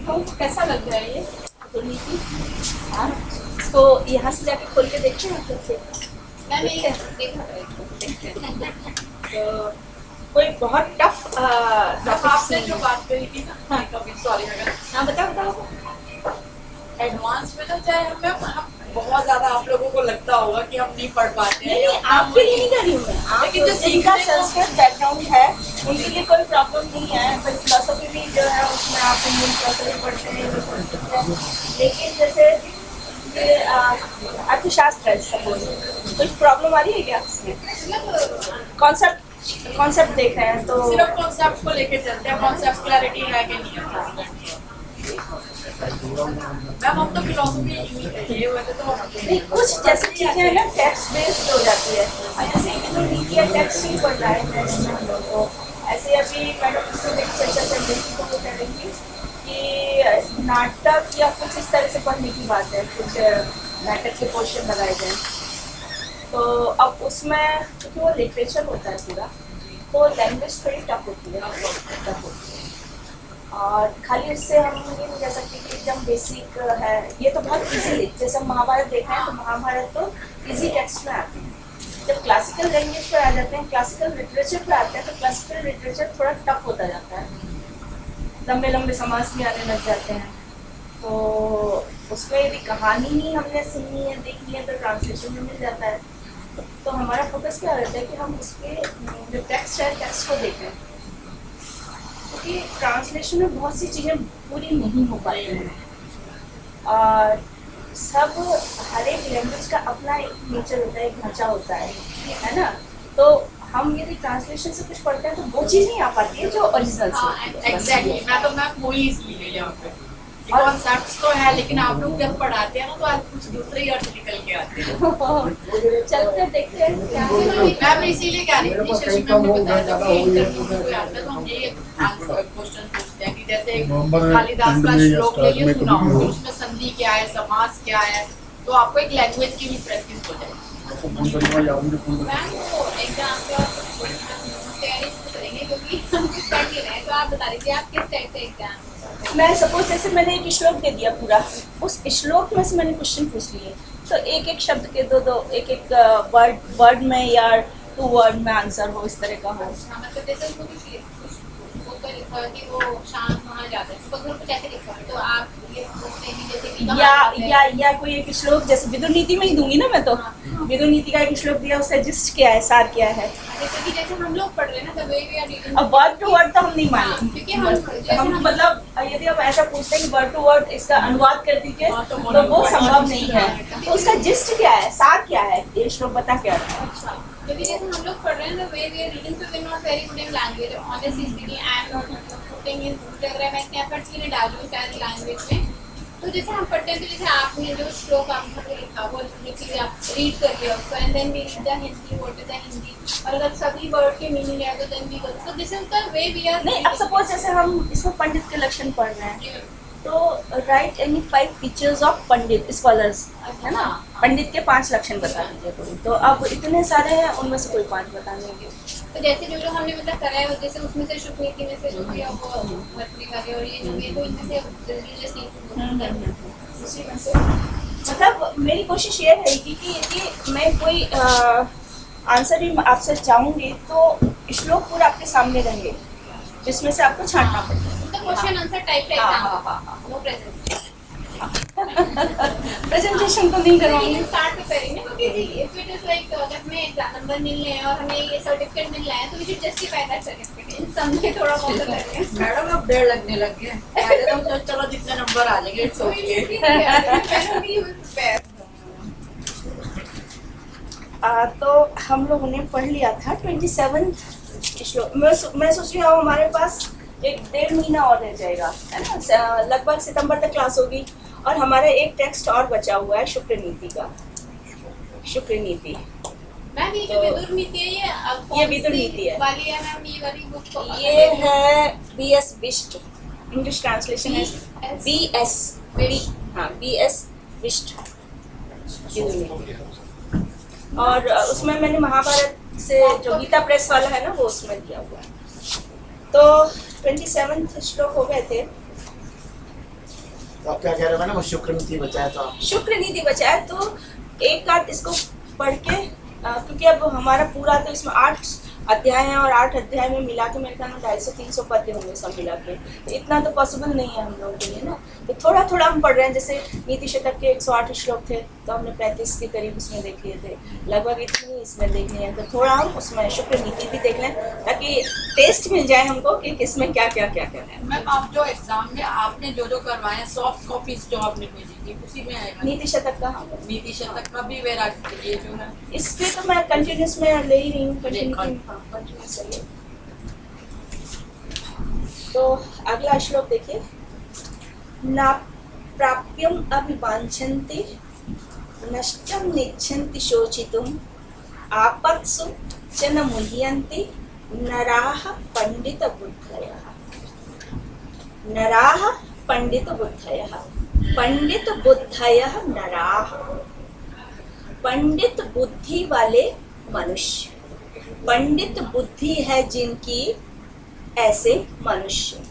आपको कैसा लग रहा है ये दुर्नीति? हाँ, इसको यहाँ से जाके खोल के देखते हैं कैसे तो कोई बहुत टफ आपने जो बात कही थी ना, हाँ सॉरी अगर हाँ बताओ एडवांस में तो चाहे हम बहुत ज्यादा आप लोगों को लगता होगा कि हम नहीं पढ़ पाते हैं, नहीं आपके लिए नहीं कर रही हूँ मैं, आप लेकिन जो जिनका सीखने को- संस्कृत बैकग्राउंड है उनके लिए कोई प्रॉब्लम नहीं है। पर फिलोसफी भी जो है उसमें आप इंडियन फिलोसफी पढ़ते हैं जो संस्कृत है, लेकिन जैसे ये अर्थशास्त्र है सपोज, कुछ प्रॉब्लम आ रही है क्या उसमें? कॉन्सेप्ट देख रहे हैं तो सिर्फ कॉन्सेप्ट को लेके चलते हैं, कॉन्सेप्ट क्लैरिटी है कि नहीं है। मैम हम तो फिलोसफी ये हुए थे तो नहीं, कुछ जैसी चीजें हैं ना टेक्स्ट बेस्ड हो जाती है। अब जैसे जो नीति या टेक्स्ट नहीं पढ़ रहा है टेक्स्ट में हम लोग को, ऐसे अभी मैडम से चर्चा चल रही थी तो वो कह रही थी कि नाटक या कुछ इस तरह से पढ़ने की बात है, कुछ नाटक के पोर्शन लगाए जाए। तो अब उसमें क्योंकि वो लिटरेचर होता है पूरा, तो लैंग्वेज थोड़ी टफ होती है और खाली उससे हम ये नहीं कह सकते कि एकदम बेसिक है। ये तो बहुत इजीली, जैसे हम महाभारत देख रहे हैं तो महाभारत तो इजी टेक्स्ट में आते हैं। जब क्लासिकल लैंग्वेज पर आ जाते हैं, क्लासिकल लिटरेचर पर आते हैं, तो क्लासिकल लिटरेचर थोड़ा टफ होता जाता है, लंबे लंबे समास भी आने लग जाते हैं। तो उसमें यदि कहानी ही हमने सुननी है देखनी है तो ट्रांसलेशन में मिल जाता है। तो हमारा फोकस क्या रहता है कि हम उसके जो टेक्स्ट है टेक्स्ट को देखें, क्योंकि ट्रांसलेशन में बहुत सी चीज़ें पूरी नहीं हो पाती हैं और सब हर एक लैंग्वेज का अपना एक नेचर होता है, एक ढांचा होता है ना। तो हम यदि ट्रांसलेशन से कुछ पढ़ते हैं तो वो चीज़ नहीं आ पाती है जो ओरिजिनल से। एग्जैक्टली मैं वही इसलिए यहाँ पे कॉन्सेप्ट्स तो है, लेकिन आप लोग जब पढ़ाते हैं ना तो आज कुछ दूसरे ही अर्थ निकल के आते हैं। चलते देखते हैं क्या है। मैं इसीलिए कह रही थी, शशि मैम ने बताया जब ये इंटरव्यू में कोई आता है तो हम ये क्वेश्चन पूछते हैं कि जैसे कालिदास का श्लोक लेके सुनाओ तो उसमें संधि क्या है, समास क्या है, तो आपको एक लैंग्वेज की भी प्रैक्टिस हो जाएगी। मैम वो एग्जाम का तैयारी करेंगे क्योंकि हम किस टाइप के हैं, तो आप बता दीजिए आप किस टाइप से एग्जाम। मैं सपोज जैसे मैंने एक श्लोक दे दिया पूरा, उस श्लोक में से मैंने क्वेश्चन पूछ लिए, तो एक एक शब्द के दो एक एक वर्ड में या 2 वर्ड में आंसर हो, इस तरह का हो। मतलब जैसे उसको कुछ ऊपर लिखा है कि वो शांत वहाँ जाता है, सपोज कुछ ऐसे लिखा है तो आप ये पूछते हैं कि जैसे कि या कोई एक श्लोक, जैसे विदुर नीति में ही दूंगी ना मैं, तो विदुर नीति का एक श्लोक दिया, उसका जिस्ट क्या है, सार क्या है। क्योंकि जैसे हम लोग पढ़ रहे हैं ना, the way we are reading, अब वर्ड टू वर्ड तो हम नहीं माने, क्योंकि हम मतलब यदि हम ऐसा पूछते हैं कि वर्ड टू वर्ड इसका अनुवाद कर दीजिए तो वो संभव नहीं है। तो उसका जिस्ट क्या है, सार क्या है, ये श्लोक बता क्या है। क्योंकि जैसे हम लोग पढ़ रहे हैं the way we are reading, so we are not very good in language honestly speaking. I am not putting in, अगर मैं इतने एफर्ट्स नहीं डाल रही हूँ शायद लैंग्वेज में, तो जैसे हम पढ़ते हैं तो जैसे आपने जो श्लोक आपने लिखा वो लिखिए, आप रीड करिए उसको and then we read the Hindi, what is the Hindi, और अगर सभी वर्ड के मीनिंग है तो then we go, so this is the way we are. नहीं, अब सपोज जैसे हम इसमें पंडित के लक्षण पढ़ रहे हैं, तो right any 5 features of Pandit scholars, है ना, पंडित के 5 लक्षण बता दीजिए कोई। तो अब इतने सारे हैं, उनमें से कोई 5 बता देंगे। तो जैसे जो हमने मतलब करा है, जैसे उसमें से शुक्ल नीति में से जो भी है वो मछली वाले और ये जो भी है, तो इनमें से रिलीजियस नीति उसी में से मतलब मेरी कोशिश ये रहेगी कि यदि मैं कोई आंसर भी आपसे चाहूँगी तो श्लोक पूरा आपके सामने रहेंगे, जिसमें से आपको छांटना पड़ेगा। तो क्वेश्चन आंसर टाइप का एग्जाम, नो प्रेजेंटेशन। प्रेजेंटेशन तो नहीं करवाऊंगी, स्टार्ट तो करेंगे क्योंकि इफ इट इज लाइक अगर हमें एग्जाम नंबर मिल रहे हैं और हमें ये सर्टिफिकेट मिल रहा है तो we should justify that certificate in some way, थोड़ा बहुत तो करेंगे। मैडम अब 1.5 लगने लग गए, पहले तो चलो जितने नंबर आ जाएंगे इट्स ओके। तो हम लोगों ने पढ़ लिया था 27 श्लोक। मैं सोच रही हूँ हमारे पास 1.5 महीना और रह जाएगा, है ना, लगभग सितंबर तक क्लास होगी और हमारा एक टेक्स्ट और बचा हुआ है शुक्र नीति का। शुक्र नीति मैम ये जो विदुर नीति है ये विदुर नीति है वाली है मैम, ये वाली बुक को ये है BS विष्ट, इंग्लिश ट्रांसलेशन है BS हाँ BS विष्ट विदुर नीति। और उसमें मैंने महाभारत से जो गीता प्रेस वाला है ना वो उसमें दिया हुआ है। तो 27 श्लोक हो गए थे। तो आप क्या कह रहे हो मैडम, शुक्र नीति बचाए तो आप शुक्र निधि बचाए तो एक आध इसको पढ़ के क्योंकि अब हमारा पूरा तो इसमें 8 अध्याय हैं और 8 अध्याय में मिला के मेरे ख्याल में 250-300 पद्य होंगे सब मिला के, तो इतना तो पॉसिबल नहीं है हम लोगों के लिए ना। तो थोड़ा थोड़ा हम पढ़ रहे हैं, जैसे नीति शतक के 108 श्लोक थे तो हमने 35 के करीब उसमें देख लिए थे, लगभग इतनी इसमें देख लिए हैं, तो थोड़ा हम उसमें शुक्र नीति भी देख लें ताकि टेस्ट मिल जाए हमको कि किसमें क्या क्या क्या क्या है। मैम आप जो एग्जाम में आपने जो करवाए हैं सॉफ्ट कॉपीज जो आपने भेजी थी उसी में आएगा नीति शतक का हाँ, नीति शतक का भी वैराग ये जो है इस पे तो मैं कंटिन्यूस में ले ही रही हूँ, कंटिन्यूस है। तो अगला श्लोक देखिए, ना प्राप्यम अभिवांछन्ति नष्टम निच्छन्ति शोचितुम आपत्सु च न मुह्यन्ति नराः पंडित बुद्धयः। नराः पंडित बुद्धयः, पंडित बुद्धयः नराः, पंडित बुद्धि वाले मनुष्य, पंडित बुद्धि है जिनकी ऐसे मनुष्य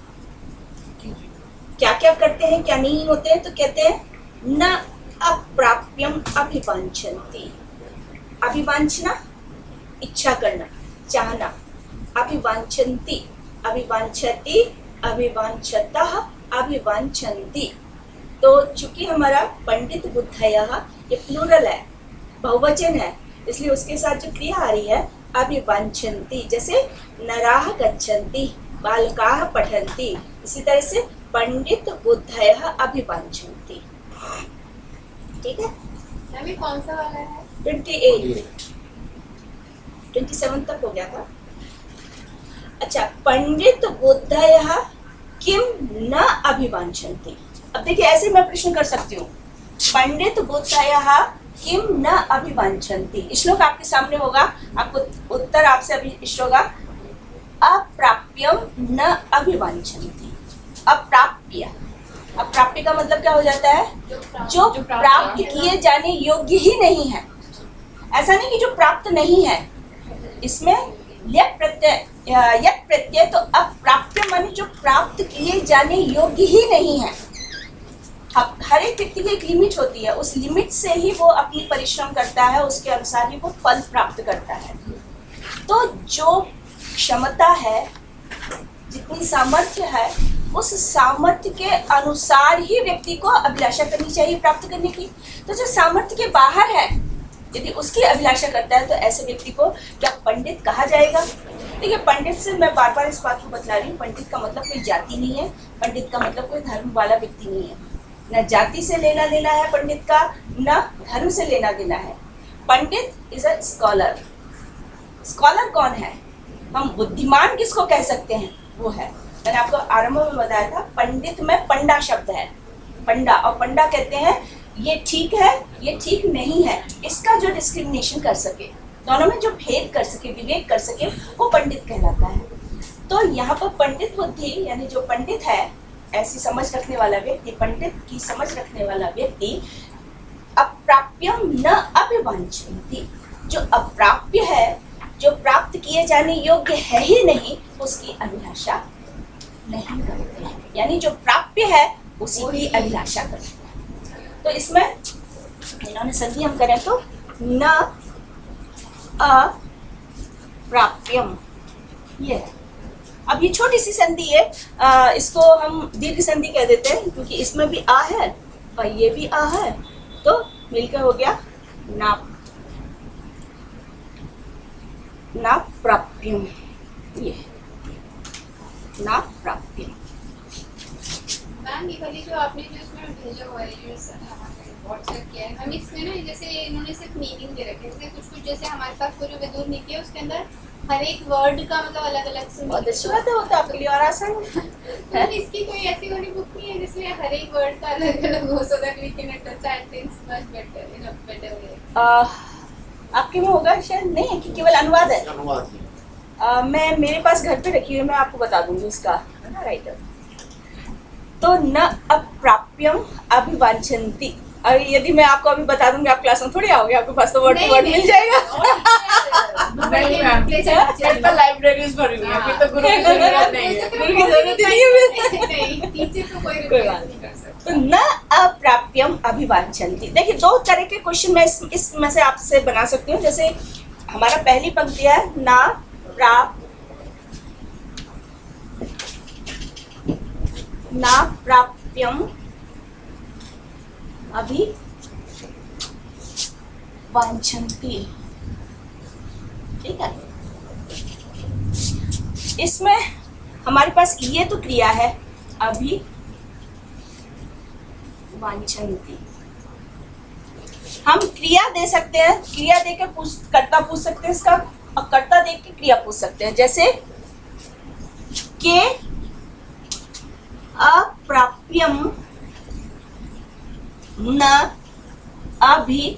क्या क्या करते हैं क्या नहीं होते हैं, तो कहते हैं न अप्राप्यम अभिवांछन्ति, अभिवांछना इच्छा करना चाहना, अभिवांछन्ति अभिवांछति अभिवांछतः अभिवांछन्ति। तो चूंकि हमारा पंडित बुद्धयः ये प्लूरल है, बहुवचन है, इसलिए उसके साथ जो क्रिया आ रही है अभिवांछन्ति, जैसे नराः गच्छन्ति बालकाः पठन्ति, इसी तरह से पंडित बुद्धयः अभिवांछन्ति। ठीक है, अभी कौन सा वाला है? 28 27 तक हो गया था। अच्छा, पंडित बुद्धयः किम न अभिवांछन्ति। अब देखिए ऐसे मैं प्रश्न कर सकती हूँ, पंडित बुद्धयः किम न अभिवांछन्ति, श्लोक आपके सामने होगा, आपको उत्तर आपसे अभी होगा अप्राप्यम न अभिवांछन्ति। अप्राप्य, अप्राप्य का मतलब क्या हो जाता है, जो प्राप्त किए जाने योग्य ही नहीं है। ऐसा नहीं कि जो प्राप्त नहीं है, इसमें यत् प्रत्यय तो अप्राप्य माने जो प्राप्त किए जाने योग्य ही नहीं है। हर एक व्यक्ति की एक लिमिट होती है, उस लिमिट से ही वो अपनी परिश्रम करता है, उसके अनुसार ही वो फल प्राप्त करता है। तो जो क्षमता है, जितनी सामर्थ्य है, उस सामर्थ्य के अनुसार ही व्यक्ति को अभिलाषा करनी चाहिए प्राप्त करने की। तो जो सामर्थ्य के बाहर है, यदि उसकी अभिलाषा करता है तो ऐसे व्यक्ति को क्या पंडित कहा जाएगा? देखिए, पंडित से मैं बार बार इस बात को बतला रही हूँ, पंडित का मतलब कोई जाति नहीं है, पंडित का मतलब कोई धर्म वाला व्यक्ति नहीं है। न जाति से लेना देना है पंडित का, न धर्म से लेना देना है। पंडित इज अ स्कॉलर। स्कॉलर कौन है? हम बुद्धिमान किसको कह सकते हैं? वो है, मैंने आपको आरंभ में बताया था, पंडित में पंडा शब्द है, पंडा, और पंडा कहते हैं ये ठीक है, ये ठीक नहीं है, इसका जो डिस्क्रिमिनेशन कर सके, दोनों में जो भेद कर सके, विवेक कर सके, वो पंडित कहलाता है। तो यहाँ पर पंडित बुद्धि यानी जो पंडित है, ऐसी समझ रखने वाला व्यक्ति, पंडित की समझ रखने वाला व्यक्ति अप्राप्यम न अभिवांछन्ति, जो अप्राप्य है, जो प्राप्त किए जाने योग्य है ही नहीं, उसकी अभिलाषा नहीं करते हैं। यानी जो प्राप्य है उसी की अभिलाषा करते हैं। तो इसमें इन्होंने संधि हम करें तो न अप्राप्यम, ये है। अब ये छोटी सी संधि है, इसको हम दीर्घ संधि कह देते हैं, क्योंकि इसमें भी आ है और ये भी आ है, तो मिलकर हो गया ना प्राप्यम, ये ना प्राप्यम। मैम ये वाली जो आपने जो इसमें भेजा हुआ है, जो व्हाट्सएप किया है, हम इसमें ना जैसे इन्होंने सिर्फ मीनिंग दे रखे हैं, कुछ कुछ जैसे हमारे पास कोई जो विदुर नीति है उसके अंदर हर एक वर्ड का मतलब अलग अलग से बहुत अच्छी बात है, वो तो आपके लिए और आसान है। मतलब इसकी कोई ऐसी वाली बुक नहीं है जिसमें हर एक वर्ड का अलग अलग हो, so that we can understand things much better in a better way. आपके में होगा शायद नहीं, कि केवल अनुवाद है? अनुवाद है। मैं मेरे पास घर पे रखी हुई, मैं आपको बता दूंगी उसका, है ना, राइटर। तो न अप्राप्यम अभिवांछन्ति, और यदि मैं आपको अभी बता दूंगी, आप क्लास में थोड़ी आओगे, आपके पास तो वर्ड टू वर्ड मिल जाएगा। लाइब्रेरीज भरी हुई है, फिर तो गुरु की जरूरत नहीं है। गुरु की जरूरत ही नहीं है। नहीं, नीचे तो कोई कोई replace बात नहीं कर सकता। तो न अप्राप्यम अभिवांछन्ति। देखिए दो तरह के क्वेश्चन मैं इसमें से आपसे बना सकती हूँ। जैसे हमारा पहली पंक्ति है ना प्राप्यम अभिवांछन्ति, ठीक है। इसमें हमारे पास ये तो क्रिया है अभिवांछन्ति। हम क्रिया दे सकते हैं, क्रिया देकर कर्ता पूछ सकते हैं इसका, और कर्ता देख के क्रिया पूछ सकते हैं। जैसे के अप्राप्यम न अभिवांछन्ति।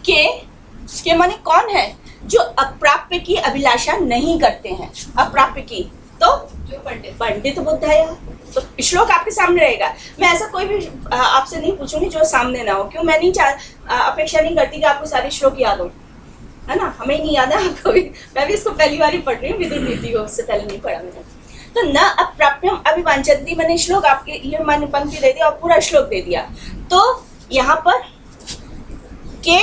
के माने कौन है? जो अप्राप्य की अभिलाषा नहीं करते हैं। अप्राप्य की तो जो पंडित बुद्ध है। तो श्लोक आपके सामने रहेगा। मैं ऐसा कोई भी आपसे नहीं पूछूंगी जो सामने ना हो। क्यों? मैं नहीं अपेक्षा नहीं करती कि आपको सारे श्लोक याद हो, है ना। हमें नहीं याद है, आपको भी। मैं भी इसको पहली बार ही पढ़ रही हूँ, विदुर नीति को उससे पहले नहीं पढ़ा मैंने। तो न अप्राप्यम अभिवांछन्ति मैंने श्लोक आपके ये मैंने पंक्ति दे दिया और पूरा श्लोक दे दिया। तो यहाँ पर के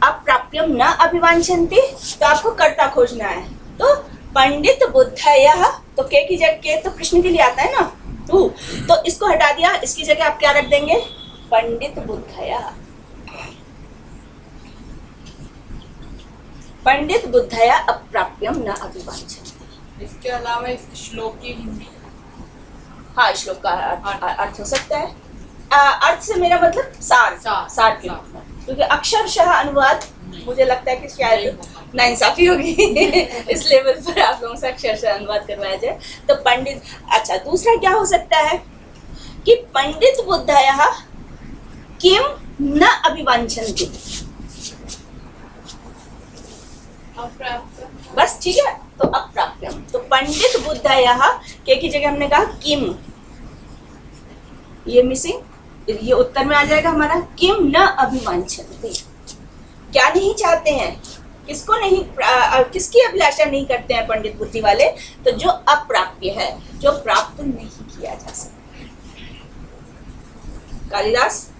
अप्राप्यम न अभिवांछन्ति, तो आपको कर्ता खोजना है। तो पंडित बुद्धयः, तो के की जगह के तो कृष्ण के लिए आता है ना, तो इसको हटा दिया। इसकी जगह आप क्या रख देंगे? पंडित बुद्धयः। पंडित बुद्धया अप्राप्यम न अभिवांछन्ति। इसके अलावा इस श्लोक की हिंदी, हाँ, श्लोक का अर्थ हो सकता है। अर्थ से मेरा मतलब सार के रूप में, क्योंकि अक्षरशः अनुवाद मुझे लगता है कि शायद नाइंसाफी होगी इस लेवल पर आप लोगों से अक्षरशः अनुवाद करवाया जाए। तो पंडित, अच्छा दूसरा क्या हो सकता है कि पंडित बुद्धयः किम न अभिवांछन्ति। बस ठीक है, तो अप्राप्यम। तो पंडित बुद्धयः के की जगह हमने कहा किम, ये मिसिंग, ये उत्तर में आ जाएगा हमारा। किम न अभिवांछन्ति, क्या नहीं चाहते हैं, किसको नहीं, किसकी अभिलाषा नहीं करते हैं पंडित बुद्धि वाले? तो जो अप्राप्य है, जो प्राप्त नहीं किया जा सकता। कालिदास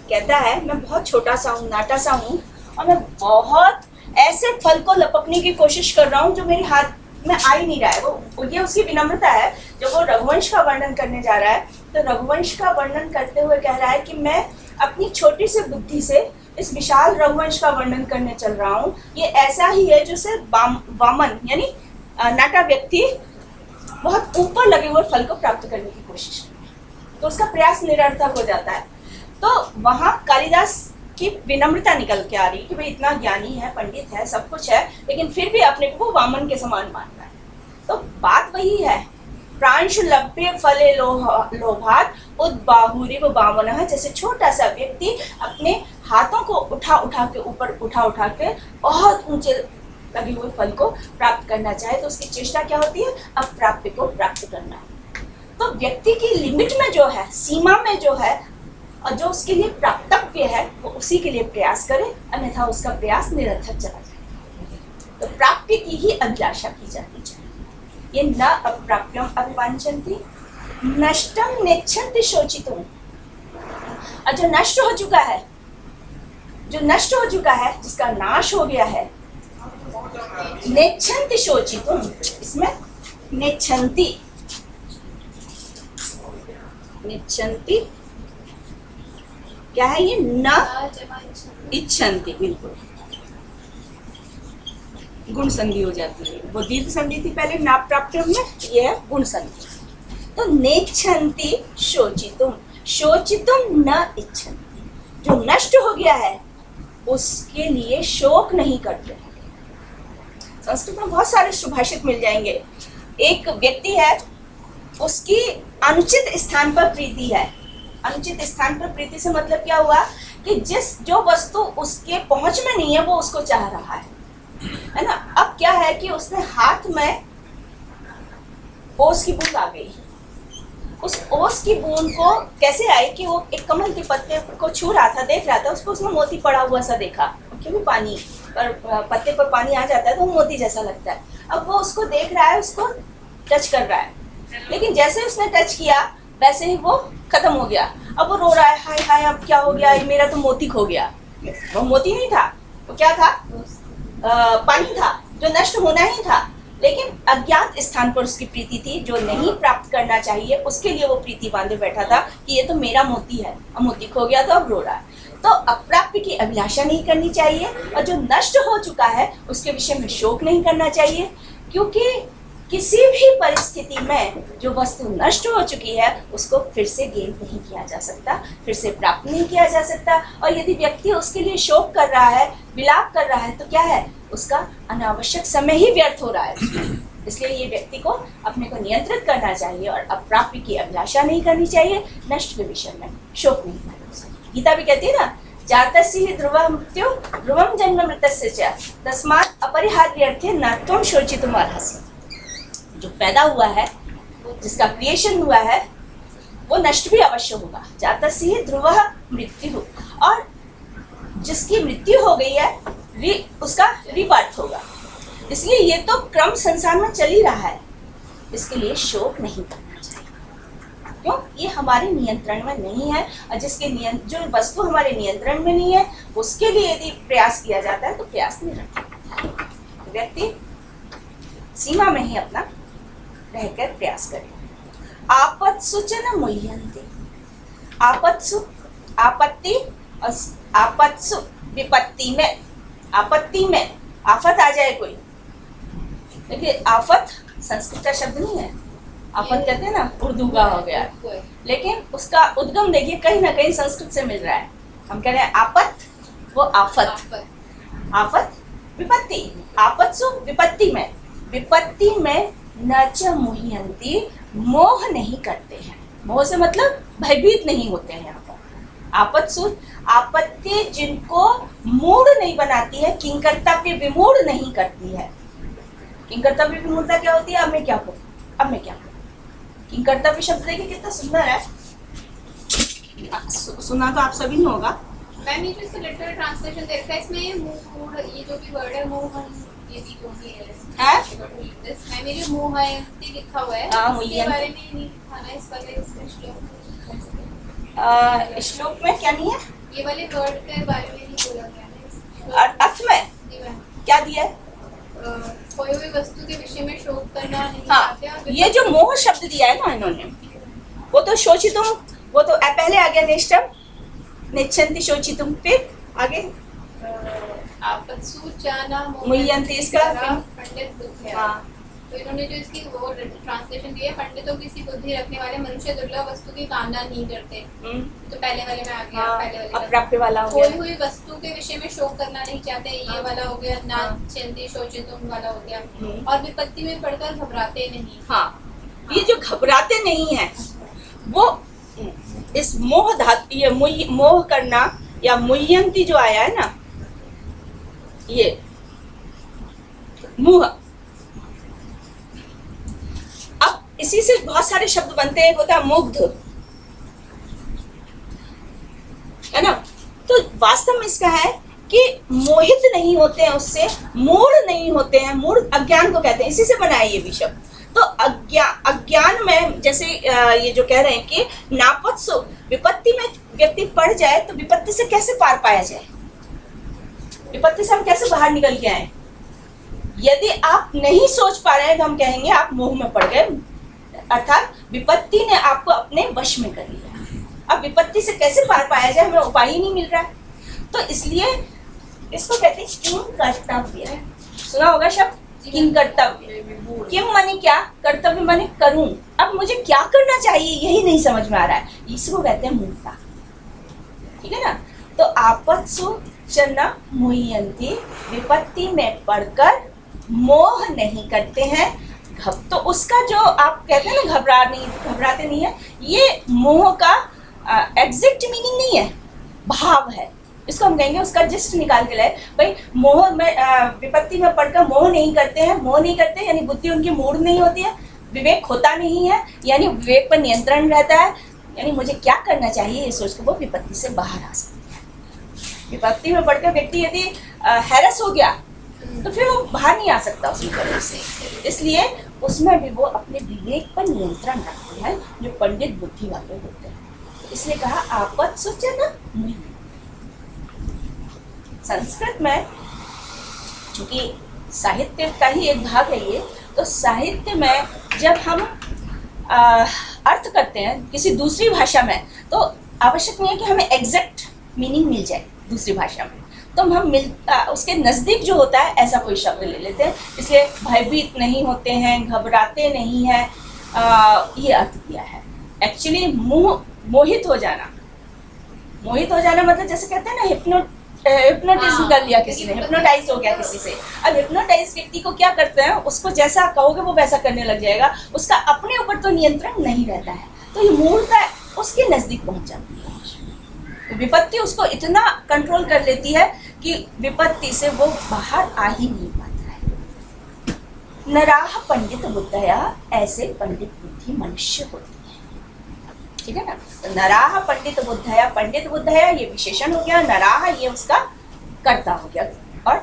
कहता है मैं बहुत छोटा सा हूँ, नाटा सा हूँ, और मैं बहुत ऐसे फल को लपकने की कोशिश कर रहा हूँ जो मेरे हाथ में आ ही नहीं रहा है। वो ये उसकी विनम्रता है। जब वो रघुवंश का वर्णन करने जा रहा है, तो रघुवंश का वर्णन करते हुए कह रहा है कि मैं अपनी छोटी सी बुद्धि से इस विशाल रघुवंश का वर्णन करने चल रहा हूँ। ये ऐसा ही है जो सिर्फ वामन यानी नाटा व्यक्ति बहुत ऊपर लगे हुए फल को प्राप्त करने की कोशिश करता है, तो उसका प्रयास निरर्थक हो जाता है। तो वहाँ कालिदास की विनम्रता निकल के आ रही कि भाई इतना ज्ञानी है, पंडित है, सब कुछ है, लेकिन फिर भी अपने को वामन के समान मान रहा है। तो बात वही है, प्रांशु लभ्य फले लोभात उद्बाहुरिव वामनः। जैसे छोटा सा व्यक्ति अपने हाथों को उठा के ऊपर उठा के बहुत ऊंचे लगे हुए फल को प्राप्त करना चाहे, तो उसकी चेष्टा क्या होती है? अप्राप्य को प्राप्त करना। तो व्यक्ति की लिमिट में जो है, सीमा में जो है, और जो उसके लिए प्राप्तव्य है, वो उसी के लिए प्रयास करे, अन्यथा उसका प्रयास निरर्थक चला जाए। तो प्राप्ति की ही अभिलाषा की जानी चाहिए। ये न अप्राप्यम अभिवांछन्ति, नष्टम नेच्छन्ति शोचितुम। और जो नष्ट हो चुका है, जिसका नाश हो गया है, नेच्छन्ति शोचितुम। इसमें नेच्छन्ति क्या है? ये न इच्छन्ति, बिल्कुल गुण संधि हो जाती है। वो दीर्घ संधि थी पहले ना प्राप्यम में, ये है गुण संधि। तो नेच्छन्ति शोचितुम, शोचितुम न इच्छन्ति। जो नष्ट हो गया है उसके लिए शोक नहीं करते। संस्कृत में बहुत सारे सुभाषित मिल जाएंगे। एक व्यक्ति है, उसकी अनुचित स्थान पर प्रीति है। अनुचित स्थान पर प्रीति से मतलब क्या हुआ कि जो वस्तु उसके पहुंच में नहीं है वो उसको चाह रहा है ना। अब क्या है कि उसने हाथ में ओस की बूंद आ गई। उस ओस की बूंद को कैसे आई कि वो एक कमल के पत्ते को छू रहा था, देख रहा था, उसको उसमें मोती पड़ा हुआ सा देखा, क्योंकि पानी पर पत्ते पर पानी आ जाता है तो वो मोती जैसा लगता है। अब वो उसको देख रहा है, उसको टच कर रहा है, लेकिन जैसे उसने टच किया वैसे ही वो खत्म हो गया। अब वो रो रहा है, हाय हाय अब क्या हो गया, ये मेरा तो मोती खो गया। वो मोती नहीं था, वो क्या था, पानी था जो नष्ट होना ही था, लेकिन अज्ञात स्थान पर उसकी प्रीति थी जो नहीं प्राप्त करना चाहिए, उसके लिए वो प्रीति बांधे बैठा था कि ये तो मेरा मोती है, अब मोती खो गया तो अब रो रहा है। तो अप्राप्य की अभिलाषा नहीं करनी चाहिए, और जो नष्ट हो चुका है उसके विषय में शोक नहीं करना चाहिए, क्योंकि किसी भी परिस्थिति में जो वस्तु नष्ट हो चुकी है उसको फिर से गेन नहीं किया जा सकता, फिर से प्राप्त नहीं किया जा सकता। और यदि व्यक्ति उसके लिए शोक कर रहा है, विलाप कर रहा है, तो क्या है, उसका अनावश्यक समय ही व्यर्थ हो रहा है। इसलिए ये व्यक्ति को अपने को नियंत्रित करना चाहिए और अप्राप्य की अभिलाषा नहीं करनी चाहिए, नष्ट के विषय में शोक नहीं करना चाहिए। गीता भी कहती है ना, जातस्य हि ध्रुवं मृत्यु ध्रुवं जन्म मृतस्य च तस्मात् अपरिहार्यर्थे न त्वं शोचितुम् अर्हसि। जो पैदा हुआ है, जिसका क्रिएशन हुआ है, वो नष्ट भी अवश्य होगा। जातस्य हि ध्रुवः मृत्यु, और जिसकी मृत्यु हो गई है उसका रीबर्थ होगा। इसलिए ये तो क्रम संसार में चल ही रहा है, इसके लिए शोक नहीं करना चाहिए। क्यों? ये हमारे नियंत्रण में नहीं है, और जो वस्तु हमारे नियंत्रण में नहीं है उसके लिए यदि प्रयास किया जाता है तो प्रयास नहीं रखता। व्यक्ति सीमा में ही अपना रहकर प्रयास करें। आपत्सु च न मुह्यन्ते, आपत्सु आपत्ति और आपत्सु विपत्ति में, आपत्ति में आफत आ जाए कोई, देखिए आफत संस्कृत का शब्द नहीं है, आफत कहते हैं ना, उर्दू का हो गया, लेकिन उसका उद्गम देखिए कहीं ना कहीं संस्कृत से मिल रहा है। हम कह रहे हैं आपत, वो आफत, आफत विपत्ति, आपत्सु विपत्ति में, विपत्ति में न च मुह्यन्ति, मोह नहीं करते हैं। मोह से मतलब भयभीत नहीं होते हैं। यहाँ पर आपत्सु, आपत्ति जिनको मूढ़ नहीं बनाती है, किंकर्तव्य विमूढ़ नहीं करती है। किंकर्तव्य विमूढ़ता क्या होती है? अब मैं क्या करूं, अब मैं क्या करूं। किंकर्तव्य शब्द देखिए कितना सुंदर है, सुना तो आप सभी ने होगा। मैम ये जो इसका लिटरल ट्रांसलेशन देखा है, इसमें मूढ़, ये जो भी वर्ड है मोहन, ये भी जो भी है, इसमें मेरे मोहयंती लिखा हुआ है, इसके बारे में नहीं लिखा ना, इस वाले श्लोक में क्या नहीं है, ये वाले वर्ड के बारे में नहीं बोला गया है। अर्थ में क्या दिया है? कोई भी वस्तु के विषय में शोक करना नहीं। हाँ, ये जो मोह शब्द दिया है ना इन्होंने, वो तो शोचितुम, वो तो पहले आ गया नेष्टम, निच्छन्ति शोचितुम, फिर आगे आपत्सु च न मुह्यन्ति, इसका पंडित बुद्धि है। हाँ, तो इन्होंने जो इसकी वो ट्रांसलेशन दिया है, पंडितों की सी बुद्धि रखने वाले मनुष्य दुर्लभ वस्तु की कामना नहीं करते। तो पहले वाले में आ गया, हाँ, पहले वाले अप्राप्य वाला हो खोई गया। हुई वस्तु के विषय में शोक करना नहीं चाहते, ये वाला हो गया। ना चिंती शोचितुम वाला हो गया। और विपत्ति में पड़कर घबराते नहीं। हाँ, ये जो घबराते नहीं है वो इस मोह धातु, ये मोह करना या मुह्यन्ति जो आया है ना, ये मुह, अब इसी से बहुत सारे शब्द बनते हैं, होता है मुग्ध, है ना। तो वास्तव में इसका है कि मोहित नहीं होते हैं उससे, मूढ़ नहीं होते हैं, मूढ़ अज्ञान को कहते हैं, इसी से बना है ये भी शब्द। तो अज्ञान में जैसे ये जो कह रहे हैं कि नापत्सु, विपत्ति में व्यक्ति पड़ जाए तो विपत्ति से कैसे पार पाया जाए, विपत्ति से हम कैसे बाहर निकल के आए। यदि आप नहीं सोच पा रहे हैं तो हम कहेंगे आप मोह में पड़ गए, अर्थात विपत्ति ने आपको अपने वश में कर लिया। अब विपत्ति से कैसे पार पाया जाए, हमें उपाय ही नहीं मिल रहा है। तो इसलिए इसको कहते हैं किम कर्तव्य, सुना होगा शब्द किम कर्तव्य। किम माने क्या, कर्तव्य माने करूं, अब मुझे क्या करना चाहिए यही नहीं समझ में आ रहा है, इसको कहते हैं मूढ़ता। ठीक है ना। तो आपत्सु च न मुह्यन्ति, विपत्ति में पड़कर मोह नहीं करते हैं। तो उसका जो आप कहते हैं ना घबराते नहीं है, ये मोह का एग्जैक्ट मीनिंग नहीं है, भाव है। इसको हम कहेंगे, उसका जस्ट निकाल के लाए भाई, मोह में विपत्ति में पड़कर मोह नहीं करते हैं। मोह नहीं करते यानी बुद्धि उनकी मूढ़ नहीं होती है, विवेक होता नहीं है, यानी विवेक पर नियंत्रण रहता है, यानी मुझे क्या करना चाहिए ये सोच के वो विपत्ति से बाहर आ सकते हैं। विपत्ति में पड़कर व्यक्ति यदि हैरस हो गया तो फिर वो बाहर नहीं आ सकता उस विपत्ति से। इसलिए उसमें भी वो अपने विवेक पर नियंत्रण रखते हैं, जो पंडित बुद्धि वाले होते हैं। इसलिए कहा आपद सूचन मुहि। संस्कृत में चूंकि साहित्य का ही एक भाग है ये, तो साहित्य में जब हम अर्थ करते हैं किसी दूसरी भाषा में, तो आवश्यक नहीं है कि हमें एग्जैक्ट मीनिंग मिल जाए दूसरी भाषा में, तो हम उसके नज़दीक जो होता है ऐसा कोई शब्द ले लेते हैं। इसलिए भयभीत नहीं होते हैं, घबराते नहीं हैं, ये अर्थ किया है। एक्चुअली मोहित हो जाना, मोहित हो जाना मतलब जैसे कहते हैं ना, हिप्नोटिज्म कर लिया किसी ने, हिप्नोटाइज हो गया किसी से। अब हिप्नोटाइज व्यक्ति को क्या करते हैं, उसको जैसा कहोगे वो वैसा करने लग जाएगा, उसका अपने ऊपर तो नियंत्रण नहीं रहता है, तो ये मूलता उसके नज़दीक पहुंच जाती है। विपत्ति उसको इतना कंट्रोल कर लेती है कि विपत्ति से वो बाहर आ ही नहीं पाता है। नराह पंडित बुद्धया, ऐसे पंडित बुद्धि मनुष्य होती है, ठीक है ना। तो नराह पंडित बुद्धया ये विशेषण हो गया, नराह ये उसका कर्ता हो गया। और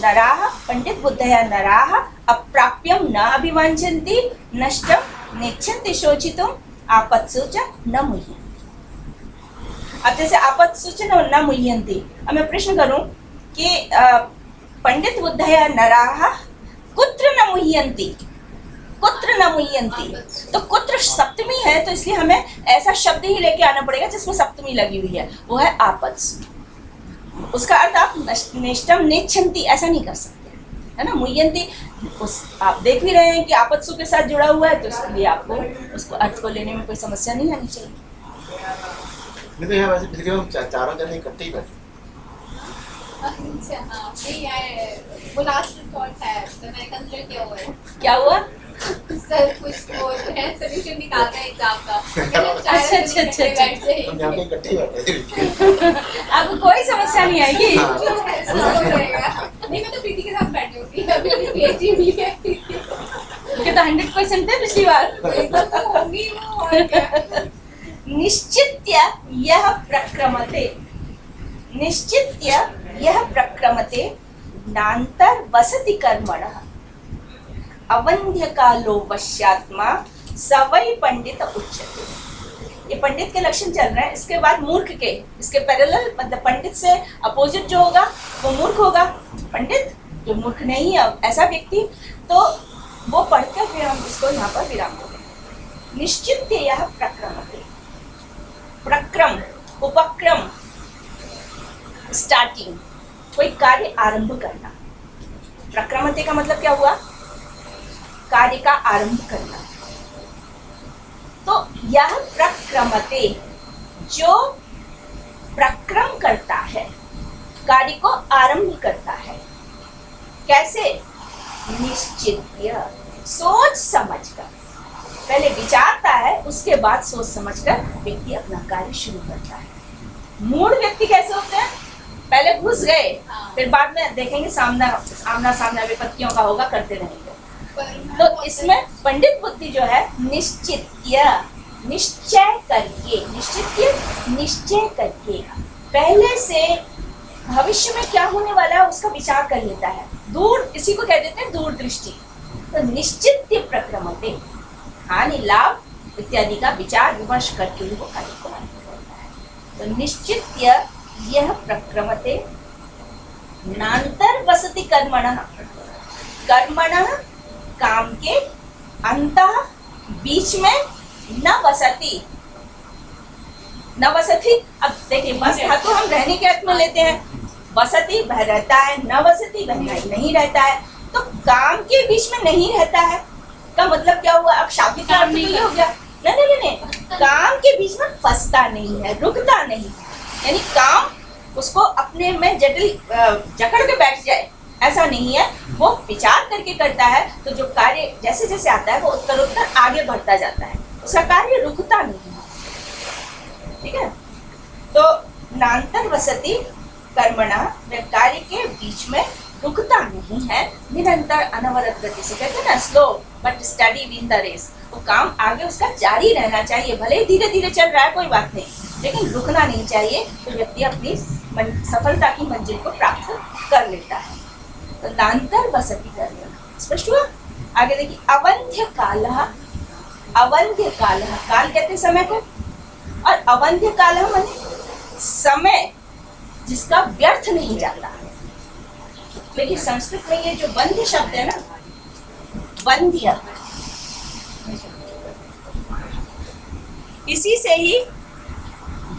नराह पंडित बुद्धया नराह अप्राप्यम न अभिवांछन्ति नष्टम नेच्छन्ति शोचितुम आपत्सु च न मुह्यन्ति। अब जैसे आपत्सु च न मुह्यन्ति, अब मैं प्रश्न करूं कि पंडित बुद्धया नराह कुत्र न मुह्यन्ति, कुत्र न मुह्यन्ति, तो कुत्र सप्तमी है, तो इसलिए हमें ऐसा शब्द ही लेके आना पड़ेगा जिसमें सप्तमी लगी हुई है, वो है आपत्सु। उसका अर्थ आप नेष्टम नेच्छन्ति ऐसा नहीं कर सकते, है ना। मुह्यन्ति आप देख भी रहे हैं कि आपत्सु के साथ जुड़ा हुआ है, तो इसलिए आपको उसको अर्थ को लेने में कोई समस्या नहीं आनी चाहिए। नहीं तो यहाँ वैसे पिछले हम चारों जने इकट्ठे ही बैठे। अच्छा हाँ, नहीं यार वो लास्ट थॉट है, तो मैंने कंसीडर किया हुआ है। क्या हुआ? सर कुछ वो है सॉल्यूशन निकालना है एग्जाम का। अच्छा। हम यहाँ पे इकट्ठे ही बैठे। आपको कोई समस्या नहीं आएगी। नहीं मैं तो प्रीति के साथ बैठी होती, अभी पीएचडी भी है। कि तो 100% थे पिछली बार। तो होंगी वो, और क्या। निश्चित्य यह प्रक्रमते, निश्चित्य यह प्रक्रमते नान्तर वसति कर्मणः अवन्ध्य कालो वश्यात्मा सवै पंडित उच्यते। ये पंडित के लक्षण चल रहे हैं। इसके बाद मूर्ख के, इसके पैरेलल मतलब पंडित से अपोजिट जो होगा वो मूर्ख होगा। पंडित जो मूर्ख नहीं है ऐसा व्यक्ति, तो वो पढ़कर फिर हम इसको यहाँ पर विराम देंगे। निश्चित यह प्रक्रमते, प्रक्रम उपक्रम, स्टार्टिंग, कोई कार्य आरंभ करना। प्रक्रमते का मतलब क्या हुआ? कार्य का आरंभ करना। तो यह प्रक्रमते जो प्रक्रम करता है, कार्य को आरंभ करता है, कैसे? निश्चित्य, सोच समझकर। पहले विचारता है, उसके बाद सोच समझकर व्यक्ति अपना कार्य शुरू करता है। मूढ़ व्यक्ति कैसे होते हैं? पहले घुस गए, फिर बाद में देखेंगे आमना सामना विपत्तियों का होगा, करते रहेंगे। तो इसमें पंडित बुद्धि जो है निश्चित्य, निश्चय करके, निश्चय करके पहले से भविष्य में क्या होने वाला है उसका विचार कर लेता है। दूर, इसी को कह देते हैं दूरदृष्टि। तो निश्चित्य प्रक्रमते, हानि लाभ इत्यादि का विचार विमर्श करके ही वो कार्य को करता है। तो निश्चित्य यह प्रक्रमते नान्तर वसति कर्मणः, कर्मणः काम के, अंतः बीच में, न वसति, न वसति। अब देखिए बस धातु हम रहने के अर्थ में लेते हैं, वसति वह रहता है, न वसति वह नहीं रहता है। तो काम के बीच में नहीं रहता है का मतलब क्या हुआ? अब शाब्दिक अर्थ तो ये हो गया, नहीं, काम के बीच में फंसता नहीं है, रुकता नहीं है, यानी काम उसको अपने में जटिल जकड़ के बैठ जाए ऐसा नहीं है। वो विचार करके करता है, तो जो कार्य जैसे जैसे आता है वो उत्तरोत्तर आगे बढ़ता जाता है, उसका कार्य रुकता नहीं है, ठीक है। तो नान्तर वसति कर्मणा, कार्य के बीच में रुकता नहीं है, निरंतर अनवरत गति से, कहते हैं ना slow but steady win the race. वो काम आगे उसका जारी रहना चाहिए, भले ही धीरे धीरे चल रहा है कोई बात नहीं, लेकिन रुकना नहीं चाहिए। तो व्यक्ति अपनी सफलता की मंजिल को प्राप्त कर लेता है। तो नान्तर वसति कर्मणः, स्पष्ट हुआ। आगे देखिए, अवंध्य कालः। अवंध्य कालः, काल कहते हैं समय को, और अवंध्य कालः माने समय जिसका व्यर्थ नहीं जाता। देखिए संस्कृत में ये जो वंध्य शब्द है ना, वंध्य, इसी से ही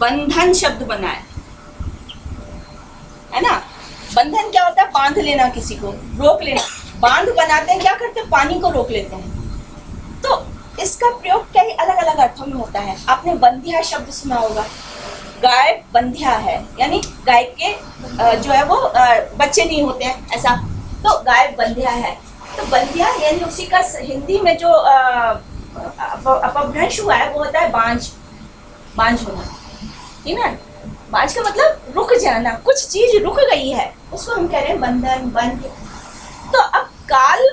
बंधन शब्द बना है ना। बंधन क्या होता है? बांध लेना, किसी को रोक लेना। बांध बनाते हैं, क्या करते हैं? पानी को रोक लेते हैं। तो इसका प्रयोग कई अलग अलग अर्थों में होता है। आपने बंध्या शब्द सुना होगा, गाय बंध्या है, यानी गाय के जो है वो बच्चे नहीं होते हैं, ऐसा। तो गाय बंध्या है, तो बंध्या यानी उसी का हिंदी में जो अपभ्रंश हुआ है वो होता है बांझ, बांझ होना, ठीक है। बांझ का मतलब रुक जाना, कुछ चीज रुक गई है, उसको हम कह रहे हैं बंधन, बंध। तो अब काल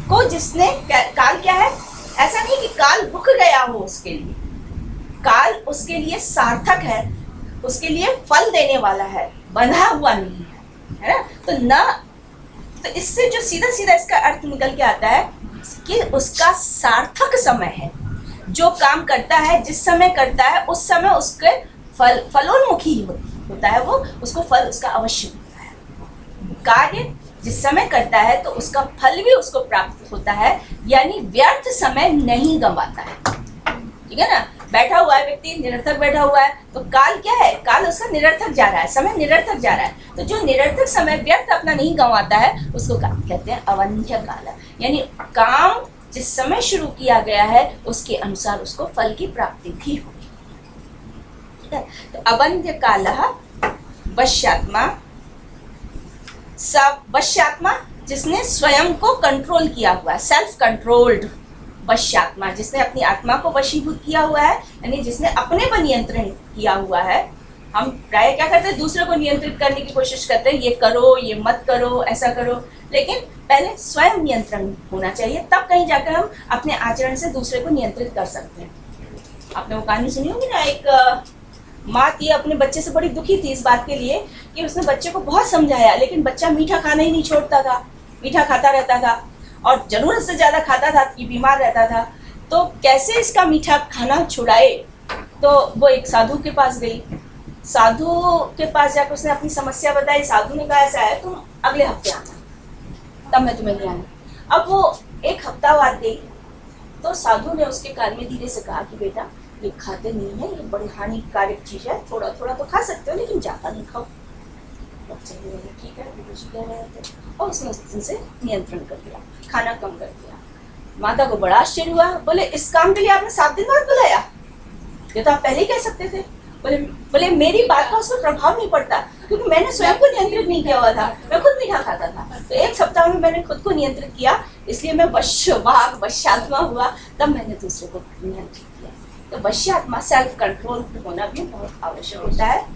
को जिसने, काल क्या है? ऐसा नहीं कि काल रुक गया हो उसके लिए, काल उसके लिए सार्थक है, उसके लिए फल देने वाला है, बंधा हुआ नहीं है ना। तो इससे जो सीधा सीधा इसका अर्थ निकल के आता है कि उसका सार्थक समय है, जो काम करता है जिस समय करता है उस समय उसके फलोन्मुखी होता है, वो उसको फल उसका अवश्य होता है। कार्य जिस समय करता है तो उसका फल भी उसको प्राप्त होता है, यानी व्यर्थ समय नहीं गंवाता है, ठीक है ना। बैठा हुआ है व्यक्ति, निरर्थक बैठा हुआ है, तो काल क्या है? काल उसका निरर्थक जा रहा है, समय निरर्थक जा रहा है। तो जो निरर्थक समय व्यर्थ अपना नहीं गंवाता है उसको कहते हैं अवंध्य काल, यानी काम जिस समय शुरू किया गया है उसके अनुसार उसको फल की प्राप्ति भी होगी, ठीक है। तो अवंध्य कालः वश्यात्मा, वश्यात्मा जिसने स्वयं को कंट्रोल किया हुआ है, सेल्फ कंट्रोल्ड। वश्यात्मा जिसने अपनी आत्मा को वशीभूत किया हुआ है, यानी जिसने अपने पर नियंत्रण किया हुआ है। हम प्राय क्या करते हैं? दूसरे को नियंत्रित करने की कोशिश करते हैं, ये करो, ये मत करो, ऐसा करो, लेकिन पहले स्वयं नियंत्रण होना चाहिए, तब कहीं जाकर हम अपने आचरण से दूसरे को नियंत्रित कर सकते हैं। आपने वो कहानी सुनी होगी ना, एक माँ थी, अपने बच्चे से बड़ी दुखी थी इस बात के लिए कि उसने बच्चे को बहुत समझाया, लेकिन बच्चा मीठा खाना ही नहीं छोड़ता था, मीठा खाता रहता था और जरूरत से ज़्यादा खाता था कि बीमार रहता था। तो कैसे इसका मीठा खाना छुड़ाए? तो वो एक साधु के पास गई। साधु के पास जाकर उसने अपनी समस्या बताई। साधु ने कहा ऐसा है, तुम अगले हफ्ते आना, तब मैं तुम्हें ले आऊँगा। अब वो एक हफ्ता बाद गई तो साधु ने उसके कान में धीरे से कहा कि बेटा ये खाते नहीं है, ये बड़ी हानिकारक चीज़ है, थोड़ा थोड़ा तो खा सकते हो लेकिन ज़्यादा नहीं खाओ। बच्चे बोले ठीक है, कह रहे थे, और उसने उस दिन से नियंत्रण कर दिया, खाना कम कर दिया। माता को बड़ा आश्चर्य हुआ, बोले इस काम के लिए आपने 7 दिन बाद बुलाया? ये तो आप पहले ही कह सकते थे। बोले मेरी बात का उस पर प्रभाव नहीं पड़ता, क्योंकि मैंने स्वयं को नियंत्रित नहीं किया हुआ था, मैं खुद मीठा खाता था। तो 1 सप्ताह में मैंने खुद को नियंत्रित किया, इसलिए मैं वश्यात्मा हुआ, तब मैंने दूसरे को नियंत्रित किया। तो वश्यात्मा, सेल्फ कंट्रोल होना भी बहुत आवश्यक होता है।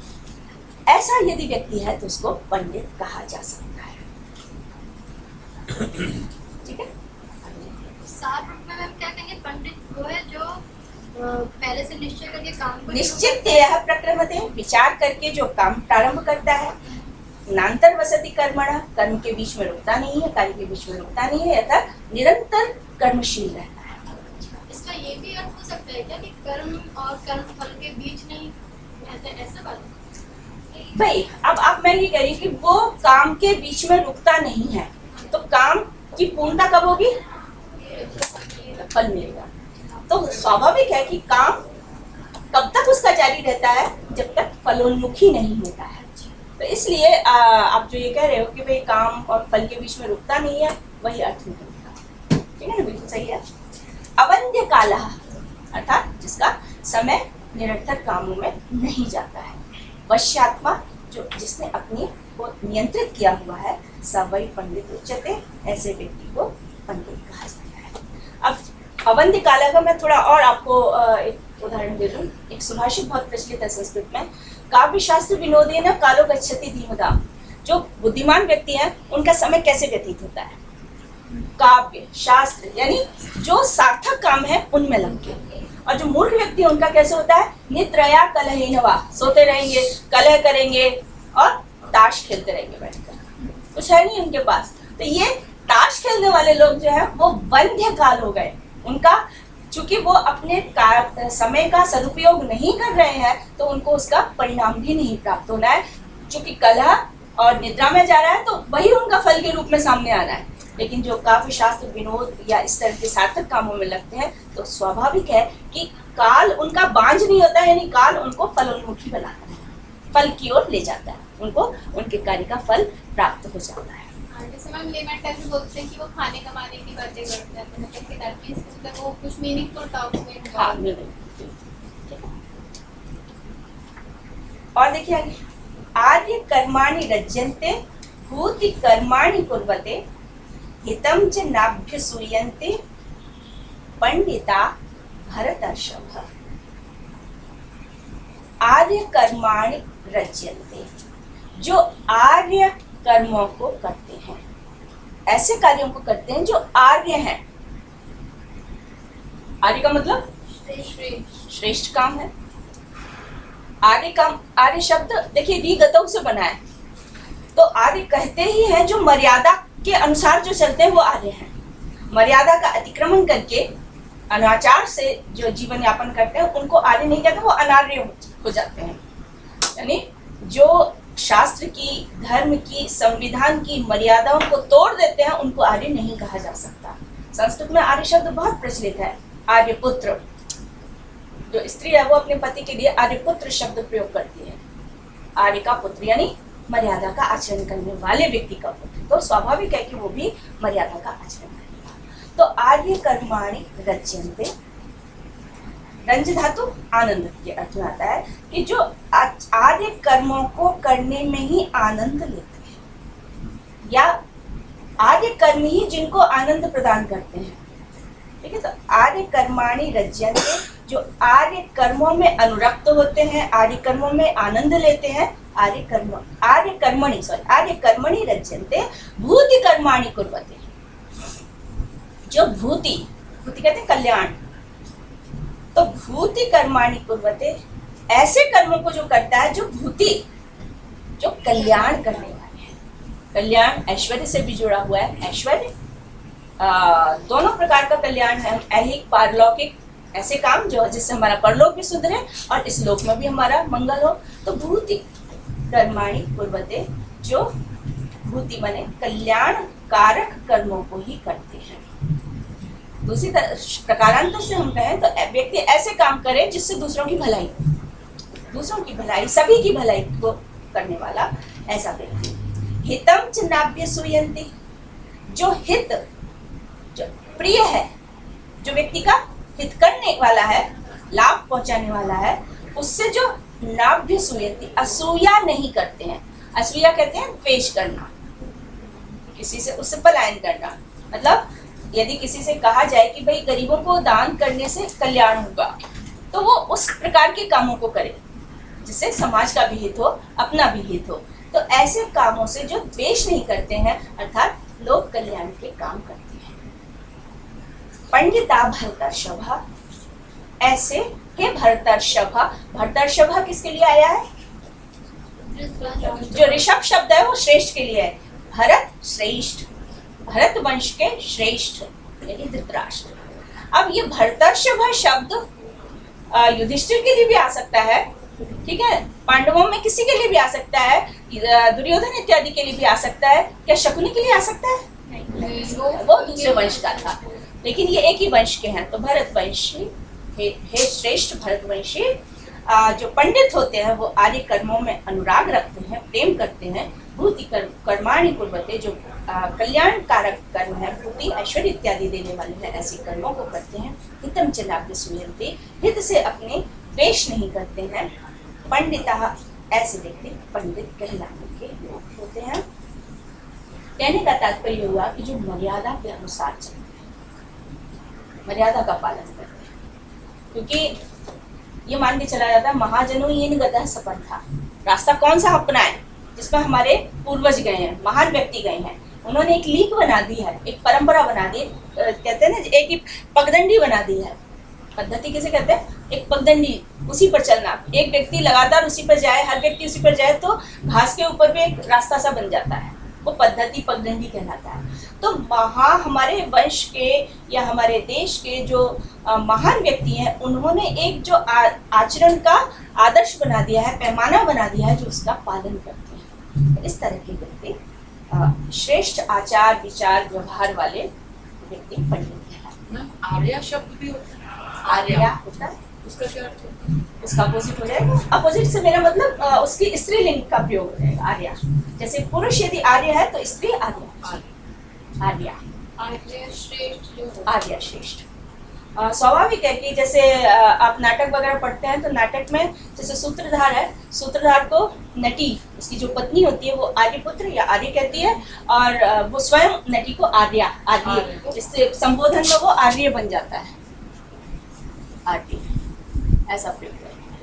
ऐसा यदि व्यक्ति है तो उसको पंडित कहा जा सकता है, ठीक है। साथ में मैम क्या कहेंगे, पंडित वो है जो पहले से निश्चय करके काम को, निश्चित यह प्रक्रमते, विचार करके जो काम प्रारंभ करता है। नान्तर वसति कर्मणः, कर्म के बीच में रुकता नहीं है, कार्य के बीच में रुकता नहीं है, अर्थात निरंतर कर्मशील रहता है। इसका ये भी अर्थ हो सकता है क्या कि कर्म और कर्म फल के बीच नहीं रहता, ऐसा बात? भाई अब मैं ये कह रही कि वो काम के बीच में रुकता नहीं है, तो काम की पूर्णता कब होगी? फल मिलेगा। तो स्वाभाविक है कि काम कब तक उसका जारी रहता है? जब तक फलोन्मुखी नहीं होता है। तो इसलिए आप जो ये कह रहे हो कि भाई काम और फल के बीच में रुकता नहीं है, वही अर्थ निकलेगा, ठीक है ना, बिल्कुल सही है। अवंध्य कालः, अर्थात जिसका समय निरर्थक कामों में नहीं जाता है। वश्यात्मा, जो जिसने अपने को नियंत्रित किया हुआ है, स वै पंडित उच्यते, ऐसे व्यक्ति को पंडित कहा जाता है। अब अवंध्य काल का मैं थोड़ा और आपको एक उदाहरण दे दूं। एक सुभाषित बहुत प्रचलित है संस्कृत में, काव्य शास्त्र विनोदेन कालो गच्छति धीमता। जो बुद्धिमान व्यक्ति हैं उनका समय कैसे व्यतीत होता है? काव्य शास्त्र यानी जो सार्थक काम है उनमें लग के। और जो मूर्ख व्यक्ति है उनका कैसे होता है? निद्रया कलहेन वा, सोते रहेंगे, कलह करेंगे, और ताश खेलते रहेंगे बैठकर, कुछ है नहीं उनके पास। तो ये ताश खेलने वाले लोग जो है वो वंध्य काल हो गए। उनका चूंकि वो अपने समय का सदुपयोग नहीं कर रहे हैं तो उनको उसका परिणाम भी नहीं प्राप्त होना है। चूंकि कलह और निद्रा में जा रहा है तो वही उनका फल के रूप में सामने आ रहा है। लेकिन जो काव्य शास्त्र, विनोद या इस तरह के सार्थक कामों में लगते हैं तो स्वाभाविक है कि काल उनका बांझ नहीं होता है, यानी काल उनको फलोन्मुखी बनाता है, फल की ओर ले जाता है, उनको उनके कार्य का फल प्राप्त हो जाता है। जैसे मैम लेमैन टाइप बोलते हैं कि वो खाने कमाने की बातें करते हैं, तो मतलब कि दैट मींस मतलब वो कुछ मीनिंगफुल टॉक में। हाँ, और देखिए आगे, आर्य कर्माणि रज्यन्ते भूति कर्माणि कुर्वते हितं च नाभ्यसूयन्ते पंडिता भरतर्षभ। आर्य कर्माणि रज्यन्ते, जो आर्य कर्मों को करते हैं, ऐसे कार्यों को करते हैं जो आर्य हैं। आर्य का मतलब श्रेष्ठ काम है। आर्य काम, आर्य शब्द देखिए रीगतौ से बना है, तो आर्य कहते ही हैं जो मर्यादा के अनुसार जो चलते हैं वो आर्य हैं। मर्यादा का अतिक्रमण करके अनाचार से जो जीवन यापन करते हैं उनको आर्य नहीं कहते, वो अनार्य हो जाते हैं। यानी जो शास्त्र की, धर्म की, संविधान की मर्यादाओं को तोड़ देते हैं उनको आर्य नहीं कहा जा सकता। संस्कृत में आर्य शब्द बहुत प्रचलित है। आर्यपुत्र, जो स्त्री है वो अपने पति के लिए आर्यपुत्र शब्द प्रयोग करती है। आर्य का पुत्र यानी मर्यादा का आचरण करने वाले व्यक्ति का पुत्र, तो स्वाभाविक है कि वो भी मर्यादा का आचरण करेगा। तो आर्य कर्माणि रज्यन्ते, रंज धातु आनंद के अर्थ में आता है कि जो आर्य कर्मों को करने में ही आनंद लेते हैं, या आर्य कर्म ही जिनको आनंद प्रदान करते हैं। ठीक है, तो आर्य कर्माणि रज्यन्ते, जो आर्य कर्मों में अनुरक्त होते हैं, आर्य कर्मों में आनंद लेते हैं, आर्य कर्मणि रज्यन्ते भूति कर्माणि कुर्वते। जो भूति कहते हैं कल्याण, तो भूति कर्माणि कुर्वते, ऐसे कर्मों को जो करता है जो भूति, जो कल्याण करने वाले हैं। कल्याण ऐश्वर्य से भी जुड़ा हुआ है। ऐश्वर्य दोनों प्रकार का कल्याण है, ऐहिक पारलौकिक, ऐसे काम जो जिससे हमारा परलोक भी सुधरे और इस लोक में भी हमारा मंगल हो। तो भूति कर्माणि कुर्वते, जो भूति बने कल्याण कारक कर्मों को ही करते हैं। दूसरी प्रकारांतर से हम कहें तो व्यक्ति ऐसे काम करे जिससे दूसरों की भलाई, दूसरों की भलाई, सभी की भलाई को करने वाला ऐसा व्यक्ति। हितं च नाभ्यसूयन्ते, जो हित, जो प्रिय है, जो व्यक्ति का हित करने वाला है, लाभ पहुंचाने वाला है, उससे जो नाभ्यसूयन्ते, असूया नहीं करते हैं। असूया कहते हैं द्वेष करना, किसी से उससे पलायन करना। मतलब यदि किसी से कहा जाए कि भाई गरीबों को दान करने से कल्याण होगा, तो वो उस प्रकार के कामों को करे जिससे समाज का भी हित हो, अपना भी हित हो। तो ऐसे कामों से जो द्वेष नहीं करते हैं, अर्थात लोक कल्याण के काम करते हैं। पंडिता भरतर्षभ, ऐसे हे भरतर्षभ। भरतर्षभ किसके लिए आया है? जो ऋषभ शब्द है वो श्रेष्ठ के लिए है। भरत श्रेष्ठ, भरत वंश के श्रेष्ठ यानी धृतराष्ट्र। अब ये भरतर्षभ शब्द युधिष्ठिर के लिए भी आ सकता है, ठीक है, पांडवों में किसी के लिए भी आ सकता है, दुर्योधन इत्यादि के लिए भी आ सकता है। क्या शकुनी के लिए आ सकता है? नहीं, वो दूसरे वंश का था, लेकिन ये एक ही वंश के हैं। तो भरतवंशी, हे श्रेष्ठ भरतवंशी, जो पंडित होते हैं वो आर्य कर्मों में अनुराग रखते हैं, प्रेम करते हैं। भूति कर्माणि कुर्वते, जो कल्याण कारक कर्म है, भूति ऐश्वर्य इत्यादि देने वाले हैं, ऐसे कर्मों को करते हैं। हितं च नाभ्यसूयन्ते, हित से अपने द्वेष नहीं करते हैं। पंडिता, ऐसे व्यक्ति पंडित कहलाने के लोग होते हैं। कहने का तात्पर्य हुआ कि जो मर्यादा के अनुसार चलते हैं, मर्यादा का पालन करते हैं। क्योंकि ये मान के चला जाता है महाजनों येन गतः सपन्था, रास्ता कौन सा अपनाएं जिसमें हमारे पूर्वज गए हैं, महान व्यक्ति गए हैं। उन्होंने एक लीक बना दी है, एक परंपरा बना दी, कहते हैं ना, एक पगडंडी बना दी है पद्धति किसे कहते हैं? एक पगडंडी, उसी पर चलना। एक व्यक्ति लगातार उसी पर जाए, हर व्यक्ति उसी पर जाए तो घास के ऊपर भी एक रास्ता सा बन जाता है, वो पद्धति पगडंडी कहलाता है। तो वहाँ हमारे वंश के या हमारे देश के जो महान व्यक्ति हैं, उन्होंने एक जो आचरण का आदर्श बना दिया है, पैमाना बना दिया है, जो उसका पालन करते हैं। इस तरह के व्यक्ति श्रेष्ठ आचार विचार व्यवहार वाले व्यक्ति पंडित कहलाते हैं। आर्या शब्द भी होता है? आर्या होता है, उसका क्या अर्थ होता है? उसका अपोजिट हो जाएगा। अपोजिट से मेरा मतलब उसकी स्त्रीलिंग का प्रयोग हो जाएगा, आर्या। जैसे पुरुष यदि आर्य है तो स्त्री आर्या, आर्या, आर्य श्रेष्ठ जो होता है। आर्या श्रेष्ठ। स्वाभाविक है कि जैसे आप नाटक वगैरह पढ़ते हैं तो नाटक में जैसे सूत्रधार है, सूत्रधार को नटी, उसकी जो पत्नी होती है वो आर्यपुत्र या आर्य कहती है, और वो स्वयं नटी को आर्या, आर्य, इससे संबोधन में वो आर्य बन जाता है, आर्य, ऐसा प्रयोग है।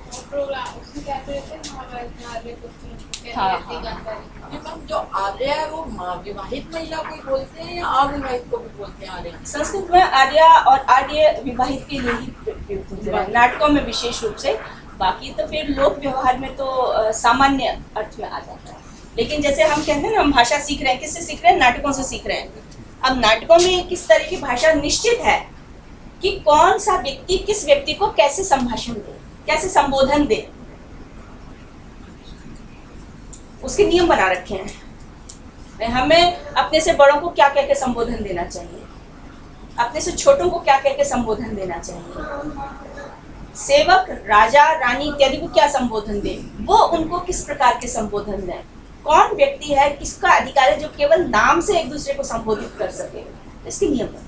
और प्रोग्राम उसमें क्या कहते हैं, महाभारत में आर्य पुत्र हाँ, कहते हैं, जानकारी। मैम जो आर्य है वो विवाहित महिला को ही बोलते हैं या अविवाहित को भी बोलते हैं आर्य? संस्कृत में आर्या और आर्य विवाहित के लिए ही प्रयुक्त होते हैं, नाटकों में विशेष रूप से। बाकी तो फिर लोक व्यवहार में तो सामान्य अर्थ में आ जाता है। लेकिन जैसे हम कहते हैं ना, हम भाषा सीख रहे हैं, किससे सीख रहे हैं? नाटकों से सीख रहे हैं। अब नाटकों में किस तरह की भाषा निश्चित है कि कौन सा व्यक्ति किस व्यक्ति को कैसे संभाषण दे, कैसे संबोधन दे, उसके नियम बना रखे हैं। हमें अपने से बड़ों को क्या कह के संबोधन देना चाहिए, अपने से छोटों को क्या कह के संबोधन देना चाहिए, सेवक राजा रानी इत्यादि को क्या संबोधन दे, वो उनको किस प्रकार के संबोधन दें, कौन व्यक्ति है, किसका अधिकार है जो केवल नाम से एक दूसरे को संबोधित कर सके, इसके नियम बने।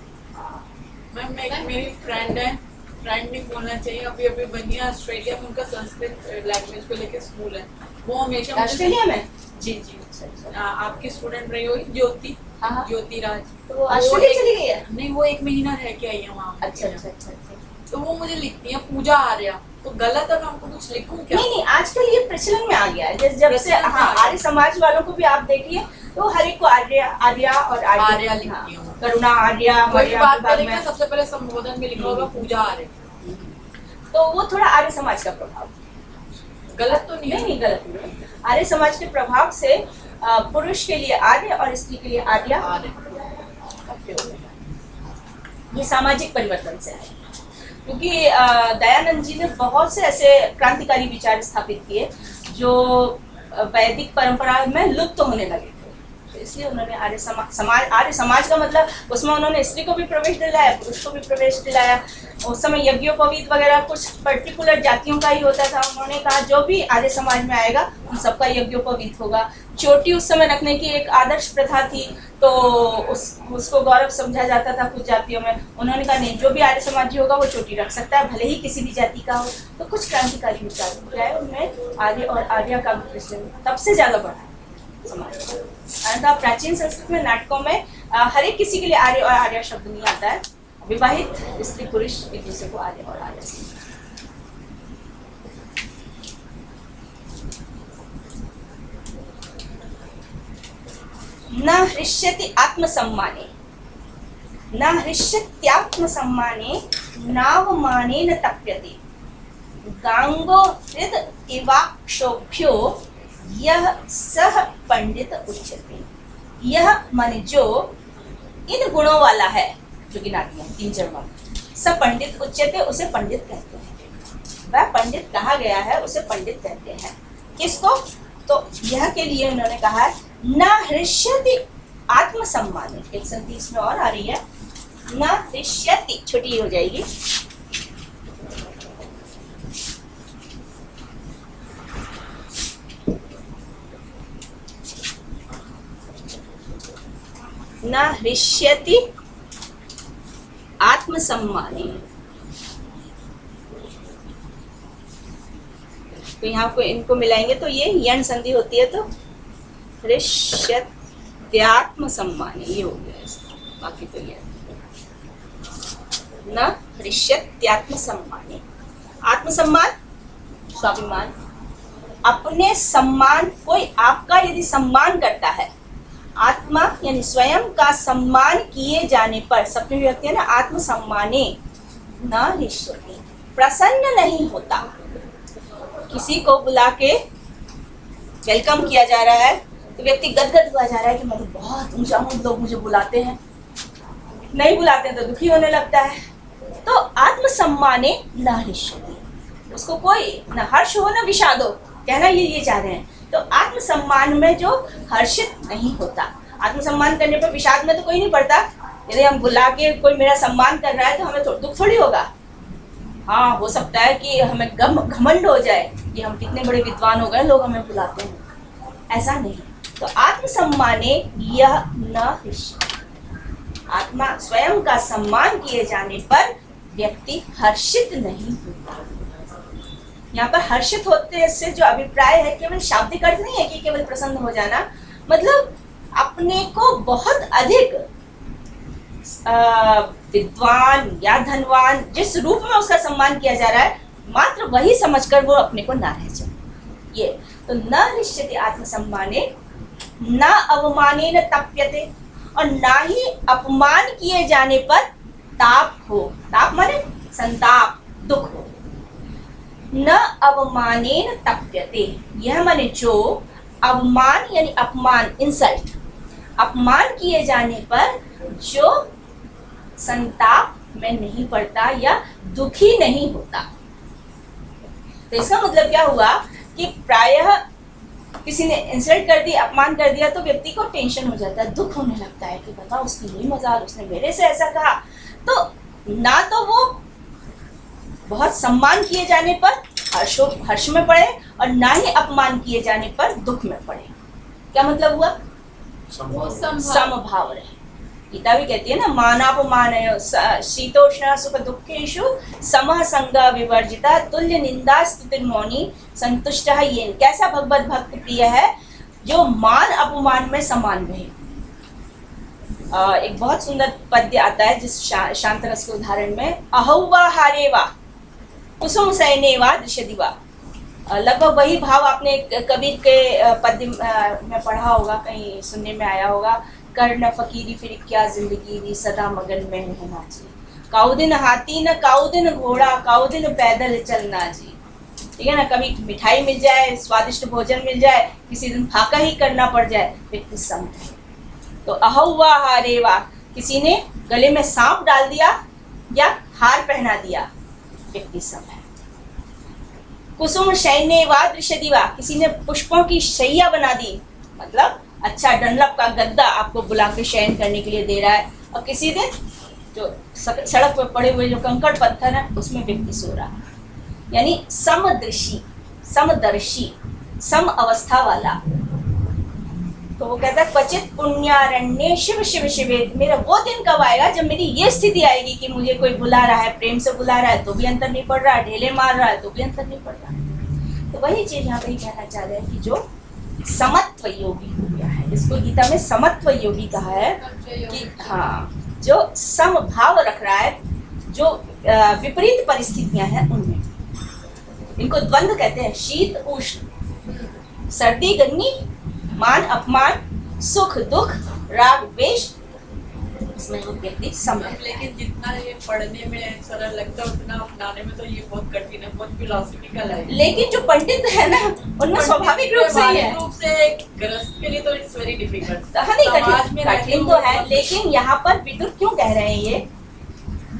मैम एक मेरी फ्रेंड है, फ्रेंड नहीं बोलना चाहिए, अभी अभी बनी है ऑस्ट्रेलिया में, उनका संस्कृत लैंग्वेज को लेकर स्कूल है। वो हमेशा ऑस्ट्रेलिया में? जी जी, आपकी स्टूडेंट रही होगी ज्योति, हाँ। ज्योति राज। तो वो ऑस्ट्रेलिया चली गई है? नहीं, वो 1 महीना रह के आई है वहाँ। अच्छा अच्छा अच्छा अच्छा। तो वो मुझे लिखती है पूजा आर्या, तो गलत है, मैं आपको कुछ लिखूं क्या? नहीं नहीं, आजकल ये प्रचलन में आ गया है। जब से हाँ, आर्य समाज वालों को भी आप देखिए तो हर एक को आर्या आर्या और आर्या हाँ, लिखती हूँ। करुणा आर्या, कोई मर्यादा बात विभाग करेंगे में। सबसे पहले संबोधन में लिखा होगा पूजा आर्य। तो वो थोड़ा आर्य समाज का प्रभाव, गलत तो नहीं नहीं है? नहीं गलत नहीं। आर्य समाज के प्रभाव से पुरुष के लिए आर्य और स्त्री के लिए आर्या आर्य। का प्रयोग है। ये सामाजिक परिवर्तन से है, क्योंकि दयानंद जी ने बहुत से ऐसे क्रांतिकारी विचार स्थापित किए जो वैदिक परंपरा में लुप्त होने लगे थे। तो इसलिए उन्होंने आर्य समाज का मतलब उसमें उन्होंने स्त्री को भी प्रवेश दिलाया, पुरुष को भी प्रवेश दिलाया। उस समय यज्ञोपवीत वगैरह कुछ पर्टिकुलर जातियों का ही होता था। उन्होंने कहा जो भी आर्य समाज में आएगा उन सबका यज्ञोपवीत होगा। चोटी उस समय रखने की एक आदर्श प्रथा थी, तो उसको गौरव समझा जाता था कुछ जातियों में। उन्होंने कहा नहीं, जो भी आर्य समाजी होगा वो चोटी रख सकता है, भले ही किसी भी जाति का हो। तो कुछ क्रांतिकारी विचार है उनमें, आर्य और आर्या का प्रचलन तब से ज्यादा बढ़ा समाज में। प्राचीन संस्कृत में नाटकों में हर एक किसी के लिए आर्य और आर्या शब्द नहीं आता है। विवाहित स्त्री पुरुष एक दूसरे को आर्य और आर्या से न हृष्यति आत्मसम्माने, न हृष्यत्यात्मसम्माने नावमाने न तप्यते, गांगो हृद इवाक्षोभ्यो यह सह पंडित उच्यते। यह मन जो इन गुणों वाला है, जो गिनाती है 3 चरणों, स पंडित उच्यते, उसे पंडित कहते हैं। वह पंडित कहा गया है, उसे पंडित कहते हैं। किसको? तो यह के लिए उन्होंने कहा है न हृष्यति आत्मसम्मान। 130 में और आ रही है, न हृष्यति, छोटी हो जाएगी, न हृष्यति आत्मसम्माने। तो यहाँ को इनको मिलाएंगे तो ये यण संधि होती है, तो हृष्यत्यात्म सम्माने ये हो गया इसका। बाकी तो ये न हृष्यत्यात्म सम्माने, आत्मसम्मान स्वाभिमान, अपने सम्मान, कोई आपका यदि सम्मान करता है, आत्मा यानी स्वयं का सम्मान किए जाने पर, सप्तमी विभक्ति है ना, आत्मसम्माने, न हृष्यति, प्रसन्न नहीं होता। किसी को बुला के वेलकम किया जा रहा है तो व्यक्ति गदगद हुआ जा रहा है कि मैं तो बहुत ऊंचा हूँ, लोग मुझे बुलाते हैं, नहीं बुलाते हैं तो दुखी होने लगता है। तो आत्मसम्माने न हृष्यति, उसको कोई न हर्ष हो न विषाद हो, कहना ये चाह रहे हैं। तो आत्मसम्मान में जो हर्षित नहीं होता, आत्मसम्मान करने पर विषाद में तो कोई नहीं पड़ता। यदि हम बुला के कोई मेरा सम्मान कर रहा है तो हमें दुख थोड़ी होगा। हाँ, हो सकता है कि हमें घमंड हो जाए कि हम कितने बड़े विद्वान हो गए, लोग हमें बुलाते हैं, ऐसा नहीं। तो आत्मसम्माने यह न हृष्यति, आत्मा स्वयं का सम्मान किए जाने पर व्यक्ति हर्षित नहीं होता। यहाँ पर हर्षित होते से जो अभिप्राय है केवल शाब्दिक अर्थ नहीं है कि केवल प्रसन्न हो जाना, मतलब अपने को बहुत अधिक विद्वान या धनवान जिस रूप में उसका सम्मान किया जा रहा है, मात्र वही समझकर वो अपने को ना रह जाए। ये तो न हृष्यति आत्मसम्माने न अवमाने न तप्यते, और ना ही अपमान किए जाने पर ताप हो। ताप माने संताप, दुख हो। न अवमानेन तप्यते, यह माने जो अवमान यानी अपमान, इंसल्ट, अपमान किए जाने पर जो संताप में नहीं पड़ता या दुखी नहीं होता। तो इसका मतलब क्या हुआ कि प्रायः किसी ने इंसल्ट कर दी, अपमान कर दिया तो व्यक्ति को टेंशन हो जाता है, दुख होने लगता है कि बताओ उसकी ये मजाल, उसने मेरे से ऐसा कहा। तो ना तो वो बहुत सम्मान किए जाने पर हर्ष में पड़े और ना ही अपमान किए जाने पर दुख में पड़े। क्या मतलब हुआ? समभाव रहे। गीता भी कहती है ना, मानापमान शीतोष्ण सुख दुखेषु समः संग विवर्जिता तुल्य निंदा स्तुतिर्मौनी संतुष्टः येन। कैसा भगवत भक्त प्रिय है जो मान अपमान में समान रहे। एक बहुत सुंदर पद्य आता है जिस शांत रस के उदाहरण में, अहौवा हारेवा कुसुम सैनेवा दृश्यदिवा। लगभग वही भाव आपने कबीर के पद्य में पढ़ा होगा, कहीं सुनने में आया होगा। करना फकीरी फिर क्या जिंदगी दी सदा मगन में रहना जी, काऊ दिन हाथी न काऊ दिन घोड़ा, काऊ दिन पैदल चलना जी। ठीक है ना, कभी मिठाई मिल जाए, स्वादिष्ट भोजन मिल जाए, किसी दिन फाका ही करना पड़ जाए, व्यक्ति सम है। तो अहौवा हारेवा, किसी ने गले में सांप डाल दिया या हार पहना दिया, व्यक्ति सम है। कुसुम शयनेवा दृश्यदिवा, किसी ने पुष्पों की शैया बना दी, मतलब अच्छा डनलप का गद्दा आपको बुला के शयन करने के लिए दे रहा है, और किसी दिन जो सड़क पर पड़े हुए जो कंकड़ पत्थर है उसमें व्यक्ति सो रहा है। यानी समदृशी, समदर्शी, सम अवस्था वाला। तो वो कहता है क्वचित पुण्यारण्ये शिव शिव शिवेत, मेरा वो दिन कब आएगा जब मेरी ये स्थिति आएगी कि मुझे कोई बुला रहा है, प्रेम से बुला रहा है तो भी अंतर नहीं पड़ रहा है, ढेले मार रहा है तो भी अंतर नहीं पड़ रहा है। तो वही चीज यहाँ पे कहना चाह रहे हैं कि जो समत्व योगी हो गया है, इसको गीता में समत्व योगी कहा है कि हाँ, जो समभाव रख रहा है, जो विपरीत परिस्थितियां हैं उनमें। इनको द्वंद्व कहते हैं, शीत उष्ण, सर्दी गर्मी, मान अपमान, सुख दुख, राग द्वेष, इसमें वो व्यक्ति सम है। लेकिन जितना ये पढ़ने में सरल लगता है उतना अपनाने में तो ये बहुत कठिन है, बहुत फिलोसॉफिकल है। लेकिन जो पंडित है ना उनमें स्वाभाविक रूप से ही है, रूप से गृहस्थ के लिए तो इट्स वेरी डिफिकल्ट। हाँ नहीं, कठिन तो है, लेकिन यहाँ पर विदुर क्यों कह रहे हैं ये?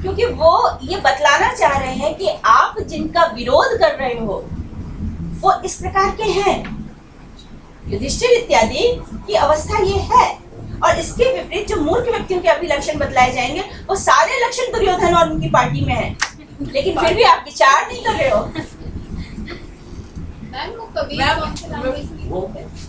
क्योंकि वो ये बतलाना चाह रहे हैं कि आप जिनका विरोध कर रहे हो वो इस प्रकार के हैं। युधिष्ठिर इत्यादि की अवस्था ये है, और इसके विपरीत जो मूर्ख व्यक्तियों के अभी लक्षण बतलाए जाएंगे वो सारे लक्षण दुर्योधन और उनकी पार्टी में है, लेकिन फिर भी आप विचार नहीं कर रहे हो।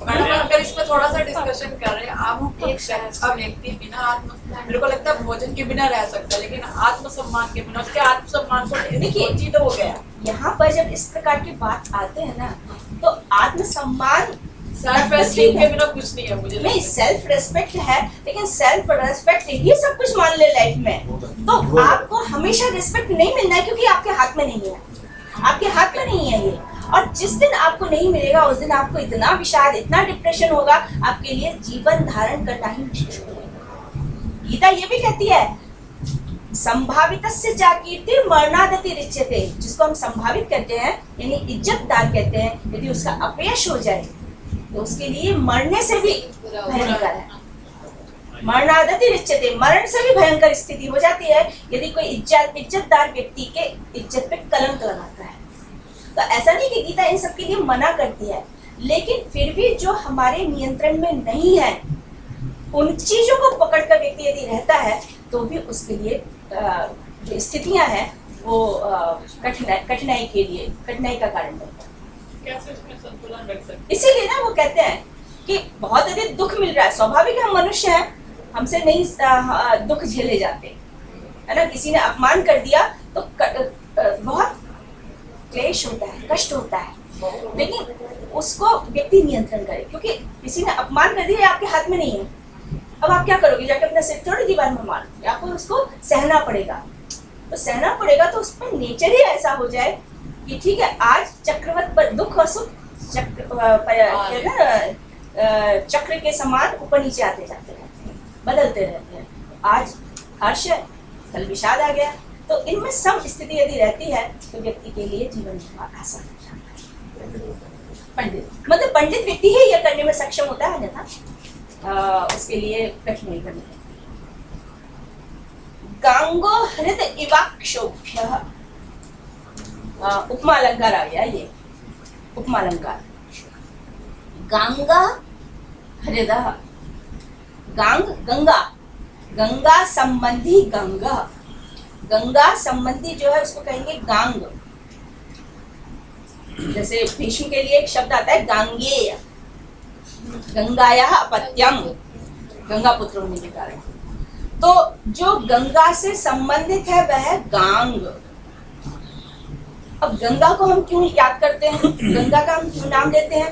मैडम अगर इसमें थोड़ा सा डिस्कशन कर रहे हैं, आप एक अच्छा व्यक्ति बिना मेरे को लगता है भोजन के बिना रह सकता है, लेकिन आत्मसम्मान के बिना, उसके आत्मसम्मान को देखिए तो हो गया। यहाँ पर जब इस प्रकार की बात आते हैं ना, तो आत्मसम्मान सेल्फ रेस्पेक्ट के बिना कुछ नहीं है। मुझे नहीं, सेल्फ रेस्पेक्ट है, लेकिन सेल्फ रेस्पेक्ट ही सब कुछ मान ले लाइफ में, तो आपको हमेशा रिस्पेक्ट नहीं मिलना है, क्योंकि आपके हाथ में नहीं है, आपके हाथ में नहीं है ये। और जिस दिन आपको नहीं मिलेगा उस दिन आपको इतना विषाद, इतना डिप्रेशन होगा, आपके लिए जीवन धारण करना ही मुश्किल होगा। गीता ये भी कहती है, संभावितस्य चा कीर्ति मरणादति रिच्यते, जिसको हम संभावित कहते हैं यानी इज्जतदार कहते हैं, यदि उसका अपयश हो जाए तो उसके लिए मरने से भी भयंकर है। मरणादति रिच्यते, मरण से भी भयंकर स्थिति हो जाती है यदि कोई इज्जतदार व्यक्ति के इज्जत पे कलंक लगाता है। तो ऐसा नहीं कि गीता इन सब के लिए मना करती है, लेकिन फिर भी जो हमारे नियंत्रण में नहीं है उन चीजों को पकड़कर व्यक्ति यदि रहता है तो भी उसके लिए जो स्थितियां हैं वो कठिनाई का कारण बनता है। कैसे इसमें संतुलन रख सकते? इसीलिए ना वो कहते हैं कि बहुत अधिक दुख मिल रहा है, स्वाभाविक हम मनुष्य हैं, हमसे नहीं दुख झेले जाते है ना। किसी ने अपमान कर दिया तो बहुत क्लेश होता है, कष्ट होता है, लेकिन उसको व्यक्ति नियंत्रण करे, क्योंकि किसी ने अपमान कर दिया आपके हाथ में नहीं है। अब आप क्या करोगे, जाकर अपना सिर थोड़ी दीवार में मार, आपको उसको सहना पड़ेगा। तो सहना पड़ेगा तो उसमें नेचर ही ऐसा हो जाए कि ठीक है, आज चक्रवत पर दुख और सुख चक्र के समान ऊपर नीचे आते जाते रहते हैं, बदलते रहते हैं। आज हर्ष है, कल विषाद आ गया, तो इनमें सम स्थिति यदि रहती है तो व्यक्ति के लिए जीवन आसान हो जाता है। पंडित मतलब पंडित व्यक्ति ही यह करने में सक्षम होता है, अन्यथा उसके लिए कठिनाई करनी है। गांगो हृद इवाक्षोभ्य, उपमा अलंकार आ गया, ये उपमा अलंकार। गांगा हृदय, गांग गंगा, गंगा संबंधी गंगा, गंगा संबंधी जो है उसको कहेंगे गांग। जैसे भीष्म के लिए एक शब्द आता है गांगेय, गंगाया अपत्यम, गंगा पुत्र होने के कारण। तो जो गंगा से संबंधित है वह है गांग। अब गंगा को हम क्यों याद करते हैं, गंगा का हम क्यों नाम लेते हैं?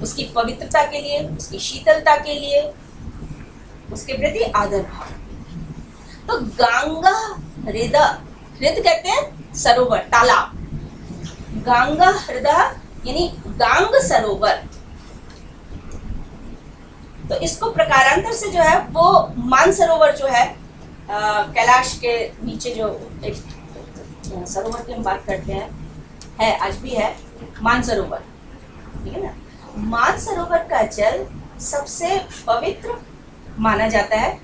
उसकी पवित्रता के लिए, उसकी शीतलता के लिए, उसके प्रति आदर भाव। तो गंगा हृदय, हृदय कहते हैं सरोवर, तालाब। गंगा हृदय यानी गांग सरोवर। तो इसको प्रकारांतर से जो है वो मानसरोवर जो है कैलाश के नीचे जो एक सरोवर की हम बात करते हैं, है आज भी है मानसरोवर, ठीक है ना। मानसरोवर का जल सबसे पवित्र माना जाता है,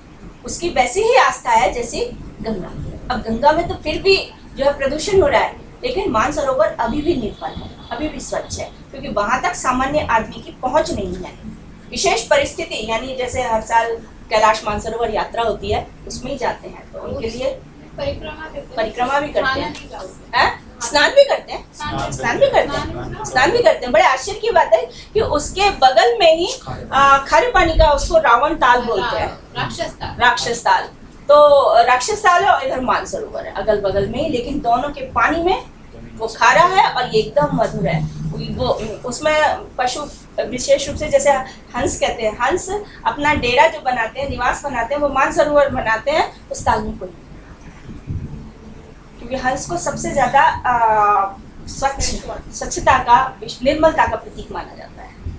उसकी वैसी ही आस्था है जैसे गंगा। अब गंगा में तो फिर भी जो है प्रदूषण हो रहा है, लेकिन मानसरोवर अभी भी निर्मल है, अभी भी स्वच्छ है, क्योंकि वहां तक सामान्य आदमी की पहुंच नहीं है। विशेष परिस्थिति यानी जैसे हर साल कैलाश मानसरोवर यात्रा होती है, उसमें ही जाते हैं, तो उनके लिए परिक्रमा भी करते हैं, स्नान भी करते हैं, स्नान भी करते हैं। बड़े आश्चर्य की बात है कि उसके बगल में ही खारे पानी का, उसको रावण ताल बोलते हैं, राक्षस ताल। तो राक्षस ताल है और इधर मानसरोवर है अगल बगल में ही, लेकिन दोनों के पानी में वो खारा है और ये एकदम मधुर है। वो उसमें पशु विशेष रूप से जैसे हंस कहते हैं, हंस अपना डेरा जो बनाते हैं, निवास बनाते हैं, वो मानसरोवर बनाते हैं उस ताल में, क्योंकि हंस को सबसे ज्यादा स्वच्छता का, निर्मलता का प्रतीक माना जाता है,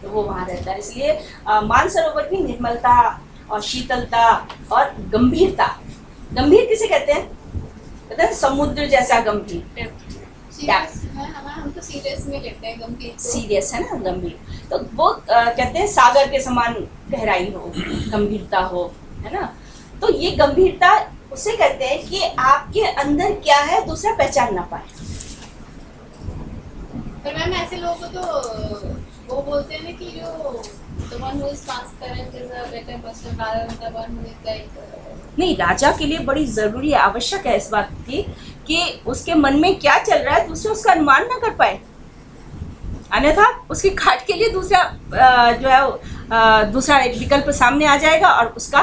तो वो वहां रहता है। इसलिए मानसरोवर की निर्मलता और शीतलता और गंभीरता, गंभीर किसे कहते हैं? कहते हैं समुद्र जैसा गंभीर, हम तो सीरियस में लेते हैं, गंभीर सीरियस है ना, गंभीर। तो वो कहते हैं सागर के समान गहराई हो, गंभीरता हो, है ना। तो ये गंभीरता उसे कहते हैं कि आपके अंदर क्या है दूसरा पहचान ना पाए। पर मैम ऐसे लोगों को तो वो बोलते हैं ना कि जो the one who is transparent is a better person rather than the one who is like नहीं, राजा के लिए बड़ी जरूरी है, आवश्यक है इस बात की कि उसके मन में क्या चल रहा है दूसरे उसका अनुमान ना कर पाए, अन्यथा उसकी खाट के लिए दूसरा जो है दूसरा एक विकल्प सामने आ जाएगा और उसका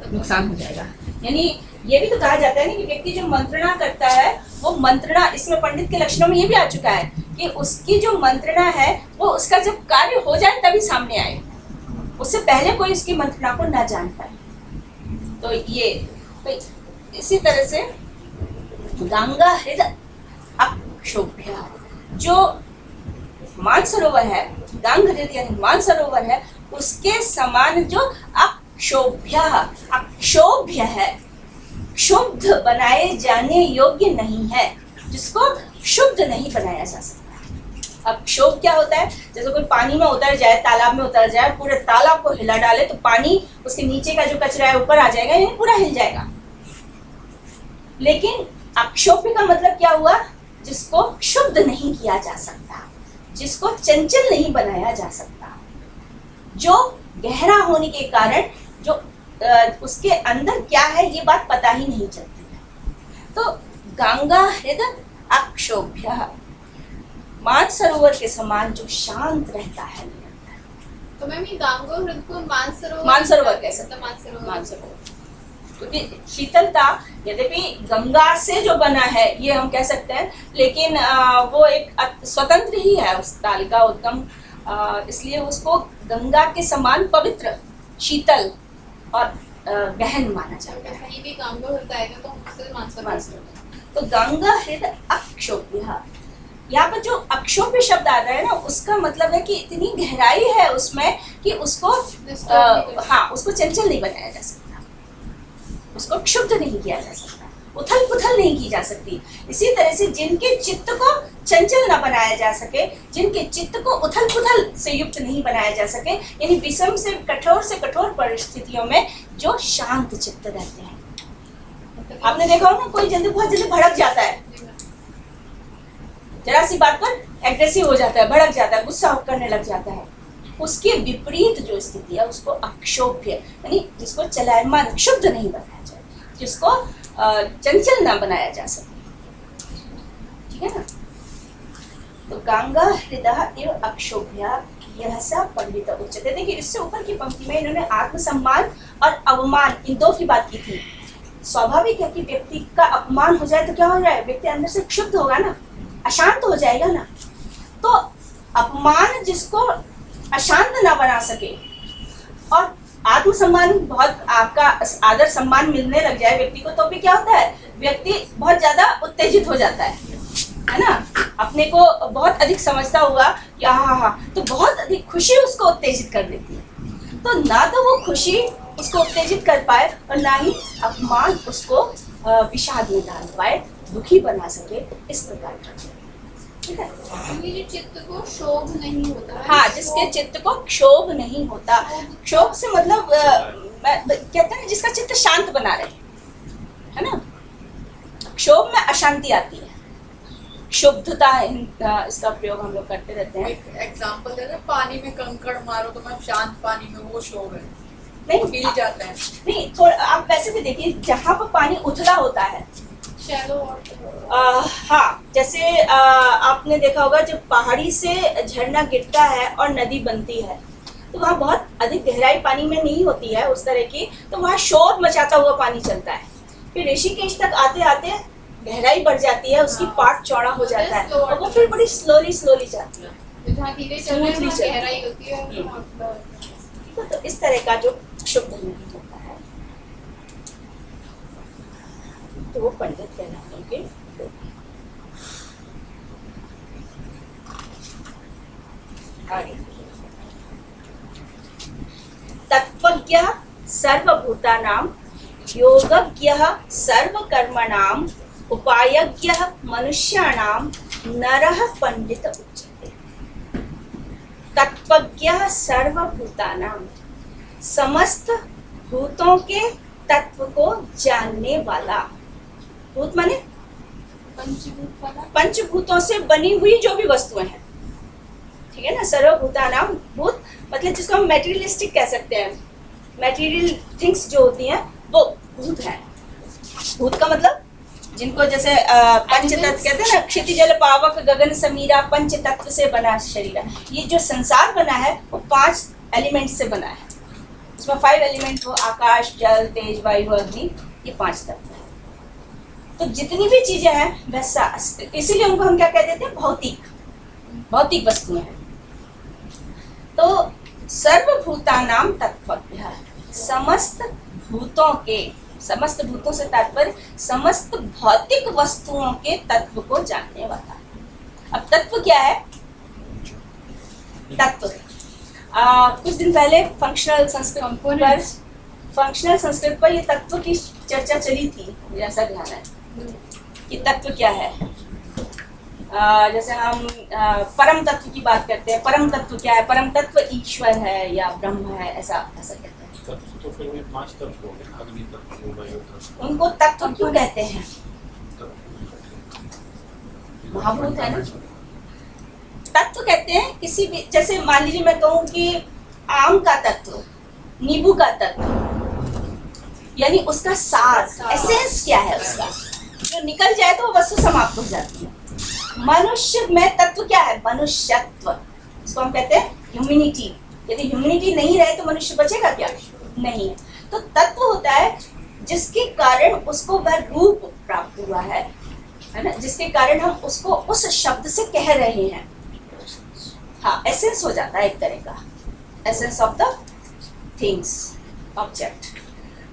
नुकसान हो जाएगा। यानी ये भी तो कहा जाता है ना कि व्यक्ति जो मंत्रणा करता है वो मंत्रणा, इसमें पंडित के लक्षणों में ये भी आ चुका है कि उसकी जो मंत्रणा है वो उसका जब कार्य हो जाए तभी सामने आए, उससे पहले कोई उसकी मंत्रणा को ना जान पाए। तो ये तो इसी तरह से गंगा हृदय अक्षोभ्य, जो मानसरोवर है, गंगा हृदय यानी मानसरोवर है, उसके समान जो अक्षोभ्य, अक्षोभ्य है, शुद्ध बनाए जाने योग्य नहीं है, जिसको शुद्ध नहीं बनाया जा सकता। अब क्षोभ क्या होता है? जैसे कोई पानी में उतर जाए, तालाब में उतर जाए, पूरे तालाब को हिला डाले तो पानी उसके नीचे का जो कचरा है ऊपर आ जाएगा, यानी पूरा हिल जाएगा। लेकिन अक्षोभ्य का मतलब क्या हुआ? जिसको शुद्ध नहीं किया जा सकता, जिसको चंचल नहीं बनाया जा सकता, जो गहरा होने के कारण जो उसके अंदर क्या है ये बात पता ही नहीं चलती है। तो गंगा हृदय अक्षोभ्य, मानसरोवर के समान जो शांत रहता है। तो मैम ये गंगा हृदय को मानसरोवर कह सकते हैं। मानसरोवर क्योंकि शीतलता यद्यपि गंगा से जो बना है ये हम कह सकते हैं, लेकिन वो एक स्वतंत्र ही है उस ताल का उद्गम, इसलिए उसको गंगा के समान पवित्र, शीतल और गहन माना जाता है। ये भी गंगा हृदय आएगा तो उससे मानसरोवर। तो गंगा हृदय अक्षोभ्य, यहाँ पर जो अक्षोभ्य शब्द आ रहा है ना, उसका मतलब है कि इतनी गहराई है उसमें कि उसको उसको चंचल नहीं बनाया जा सकता, उसको क्षुब्ध नहीं किया जा सकता, उथल पुथल नहीं की जा सकती। इसी तरह से जिनके चित्त को चंचल न बनाया जा सके, जिनके चित्त को उथल पुथल से युक्त नहीं बनाया जा सके, यानी विषम से कठोर परिस्थितियों में जो शांत चित्त रहते हैं। आपने देखा हो ना, कोई बहुत जल्दी भड़क जाता है, जरा सी बात पर एग्रेसिव हो जाता है, भड़क जाता है, गुस्सा करने लग जाता है। उसके विपरीत जो स्थिति है उसको अक्षोभ्य, यानी जिसको चलायमान, क्षुब्ध नहीं बनाया जाए, जिसको चंचल ना बनाया जा सके। ठीक है ना? तो गंगा हृदय एवं अक्षोभ्य यह सब पंडित उच्चते। देखिए इससे ऊपर की पंक्ति में इन्होंने आत्मसम्मान और अवमान इन दो की बात की थी। स्वाभाविक है कि व्यक्ति का अपमान हो जाए तो क्या हो जाए? व्यक्ति अंदर से क्षुब्ध होगा ना, अशांत हो जाएगा ना। तो अपमान जिसको अशांत ना बना सके और आत्मसम्मान, बहुत आपका आदर सम्मान मिलने लग जाए व्यक्ति को, तो भी क्या होता है? व्यक्ति बहुत ज्यादा उत्तेजित हो जाता है ना? अपने को बहुत अधिक समझता हुआ कि हाँ, तो बहुत अधिक खुशी उसको उत्तेजित कर देती है। तो ना तो वो खुशी उसको उत्तेजित कर पाए और ना ही अपमान उसको विषाद में डाल पाए, दुखी बना सके, इस प्रकार का। ठीक है? ये जो चित्त को क्षोभ नहीं होता है, हाँ, जिसके चित्त को क्षोभ नहीं होता। क्षोभ से मतलब कहते हैं ना, जिसका चित्त शांत बना रहे, है ना? क्षोभ में अशांति आती है, क्षुब्धता, इसका प्रयोग हम लोग करते रहते हैं। एक एग्जांपल दे रहे, पानी में कंकड़ मारो तो मैं शांत पानी में, वो क्षोभ है, नहीं हिल जाता है। नहीं, थोड़ा आप वैसे भी देखिए, जहाँ पर पानी उथला होता है, हाँ, जैसे आपने देखा होगा जब पहाड़ी से झरना गिरता है और नदी बनती है, तो वहाँ बहुत अधिक गहराई पानी में नहीं होती है उस तरह की, तो वहाँ शोर मचाता हुआ पानी चलता है। फिर ऋषिकेश तक आते आते गहराई बढ़ जाती है, उसकी पार्ट चौड़ा हो जाता है और वो फिर बड़ी स्लोली जाती है, जहाँ धीरे चल रहे हैं वहाँ गहराई होती है। तो इस तरह का जो शुद्ध नहीं होता है, तो वो पंडित कहलाएंगे। तत्वज्ञ सर्वभूतानां, योगज्ञ सर्वकर्मणां, उपायज्ञ मनुष्याणां, नरः पंडित उच्यते। तत्वज्ञ सर्वभूतानां, समस्त भूतों के तत्व को जानने वाला। भूत माने पंचभूतों से बनी हुई जो भी वस्तुएं हैं, ठीक है ना? सर्वभूतानां, भूत मतलब जिसको हम मेटीरियलिस्टिक कह सकते हैं, मेटीरियल थिंग्स जो होती हैं वो भूत है। भूत का मतलब जिनको जैसे पंच तत्व कहते हैं ना, क्षिति जल पावक गगन समीरा, पंच तत्व से बना शरीर। ये जो संसार बना है वो 5 एलिमेंट से बना है। इसमें 5 एलिमेंट हो, आकाश, जल, तेज, वायु, अग्नि, ये 5 तत्व है। तो जितनी भी चीजें हैं वैसा, इसीलिए उनको हम क्या कह देते हैं? भौतिक वस्तुएं हैं। तो सर्वभूतानां तत्वज्ञ, समस्त भूतों के, समस्त भूतों से तात्पर्य समस्त भौतिक वस्तुओं के तत्व को जानने वाला। अब तत्व क्या है? तत्व कुछ दिन पहले फंक्शनल संस्कृत पर फंक्शनल संस्कृत पर ये तत्व की चर्चा चली थी, मुझे ऐसा ध्यान है कि तत्व क्या है। जैसे हम परम तत्व की बात करते हैं, परम तत्व क्या है? परम तत्व ईश्वर है या ब्रह्म है, ऐसा ऐसा कहते हैं। तत्व तो फिर 5 तत्व हो गए, अग्नि तत्व, वायु तत्व। उनको तत्व क्यों कहते हैं? महाभूत है ना। तत्व कहते हैं किसी भी, जैसे मान लीजिए मैं कहूँ कि आम का तत्व, नींबू का तत्व, यानी उसका सार, एसेंस क्या है उसका, जो निकल जाए तो वो वस्तु समाप्त हो जाती है। मनुष्य में तत्व क्या है? मनुष्यत्व, इसको हम कहते हैं ह्यूमैनिटी। यदि ह्यूमैनिटी नहीं रहे तो मनुष्य बचेगा क्या? नहीं। तो तत्व होता है जिसके कारण उसको वह रूप प्राप्त हुआ है ना, जिसके कारण हम उसको उस शब्द से कह रहे हैं। हाँ, एसेंस हो जाता है एक तरह का, essence of the things, object.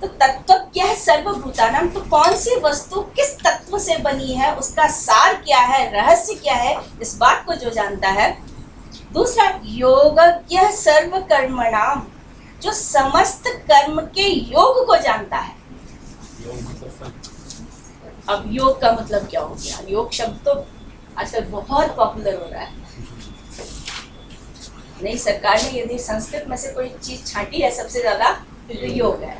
तो तत्व क्या है? सर्वभूतानां। तो कौन सी वस्तु किस तत्व से बनी है, उसका सार क्या है, रहस्य क्या है, इस बात को जो जानता है। दूसरा, योगज्ञ सर्व कर्मणाम, जो समस्त कर्म के योग को जानता है। अब योग का मतलब क्या हो गया? योग शब्द तो आजकल बहुत पॉपुलर हो रहा है। नई सरकार ने यदि संस्कृत में से कोई चीज छांटी है सबसे ज्यादा तो योग है।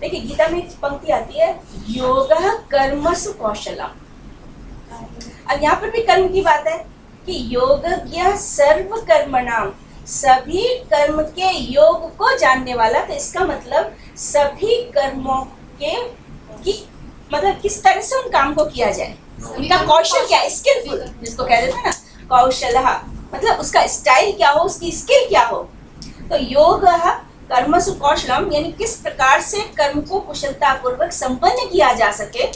देखिए गीता में एक पंक्ति आती है, योगः कर्मसु कौशलम। अब यहाँ पर भी कर्म की बात है कि योगज्ञ सर्व कर्मणाम, सभी कर्म के योग को जानने वाला। तो इसका मतलब सभी कर्मों के की मतलब किस तरह से उन काम को किया जाए, उनका कौशल क्या है, स्किलफुल जिसको कह देते हैं ना, कौशलः मतलब उसका स्टाइल क्या हो, उसकी स्किल क्या हो। तो योग कर्मसु कौशलम, यानी किस प्रकार से कर्म को कुशलता पूर्वक संपन्न किया जा सके,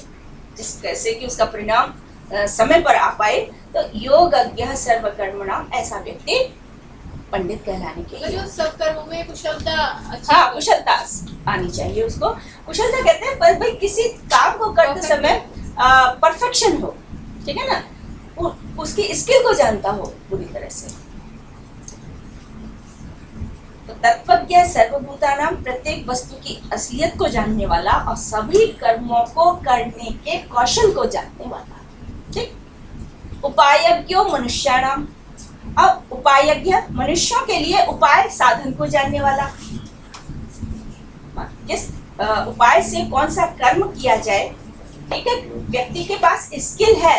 जिस कैसे कि उसका परिणाम समय पर आ पाए। तो योगज्ञ सर्व कर्मणाम, ऐसा व्यक्ति पंडित कहलाने के लिए। जो सब कर्मों में कुशलता, हाँ, कुशलता आनी चाहिए उसको। कुशलता कहते हैं पर भाई किसी काम को करते समय परफेक्शन हो, ठीक है ना, उसकी स्किल को जानता हो पूरी तरह से। तो तत्वज्ञ सर्वभूतानां, प्रत्येक वस्तु की असलियत को जानने वाला और सभी कर्मों को करने के कौशल को जानने वाला। ठीक। उपायज्ञो मनुष्याणाम, अब उपायज्ञ मनुष्यों के लिए उपाय साधन को जानने वाला, किस उपाय से कौन सा कर्म किया जाए। ठीक है, व्यक्ति के पास स्किल है,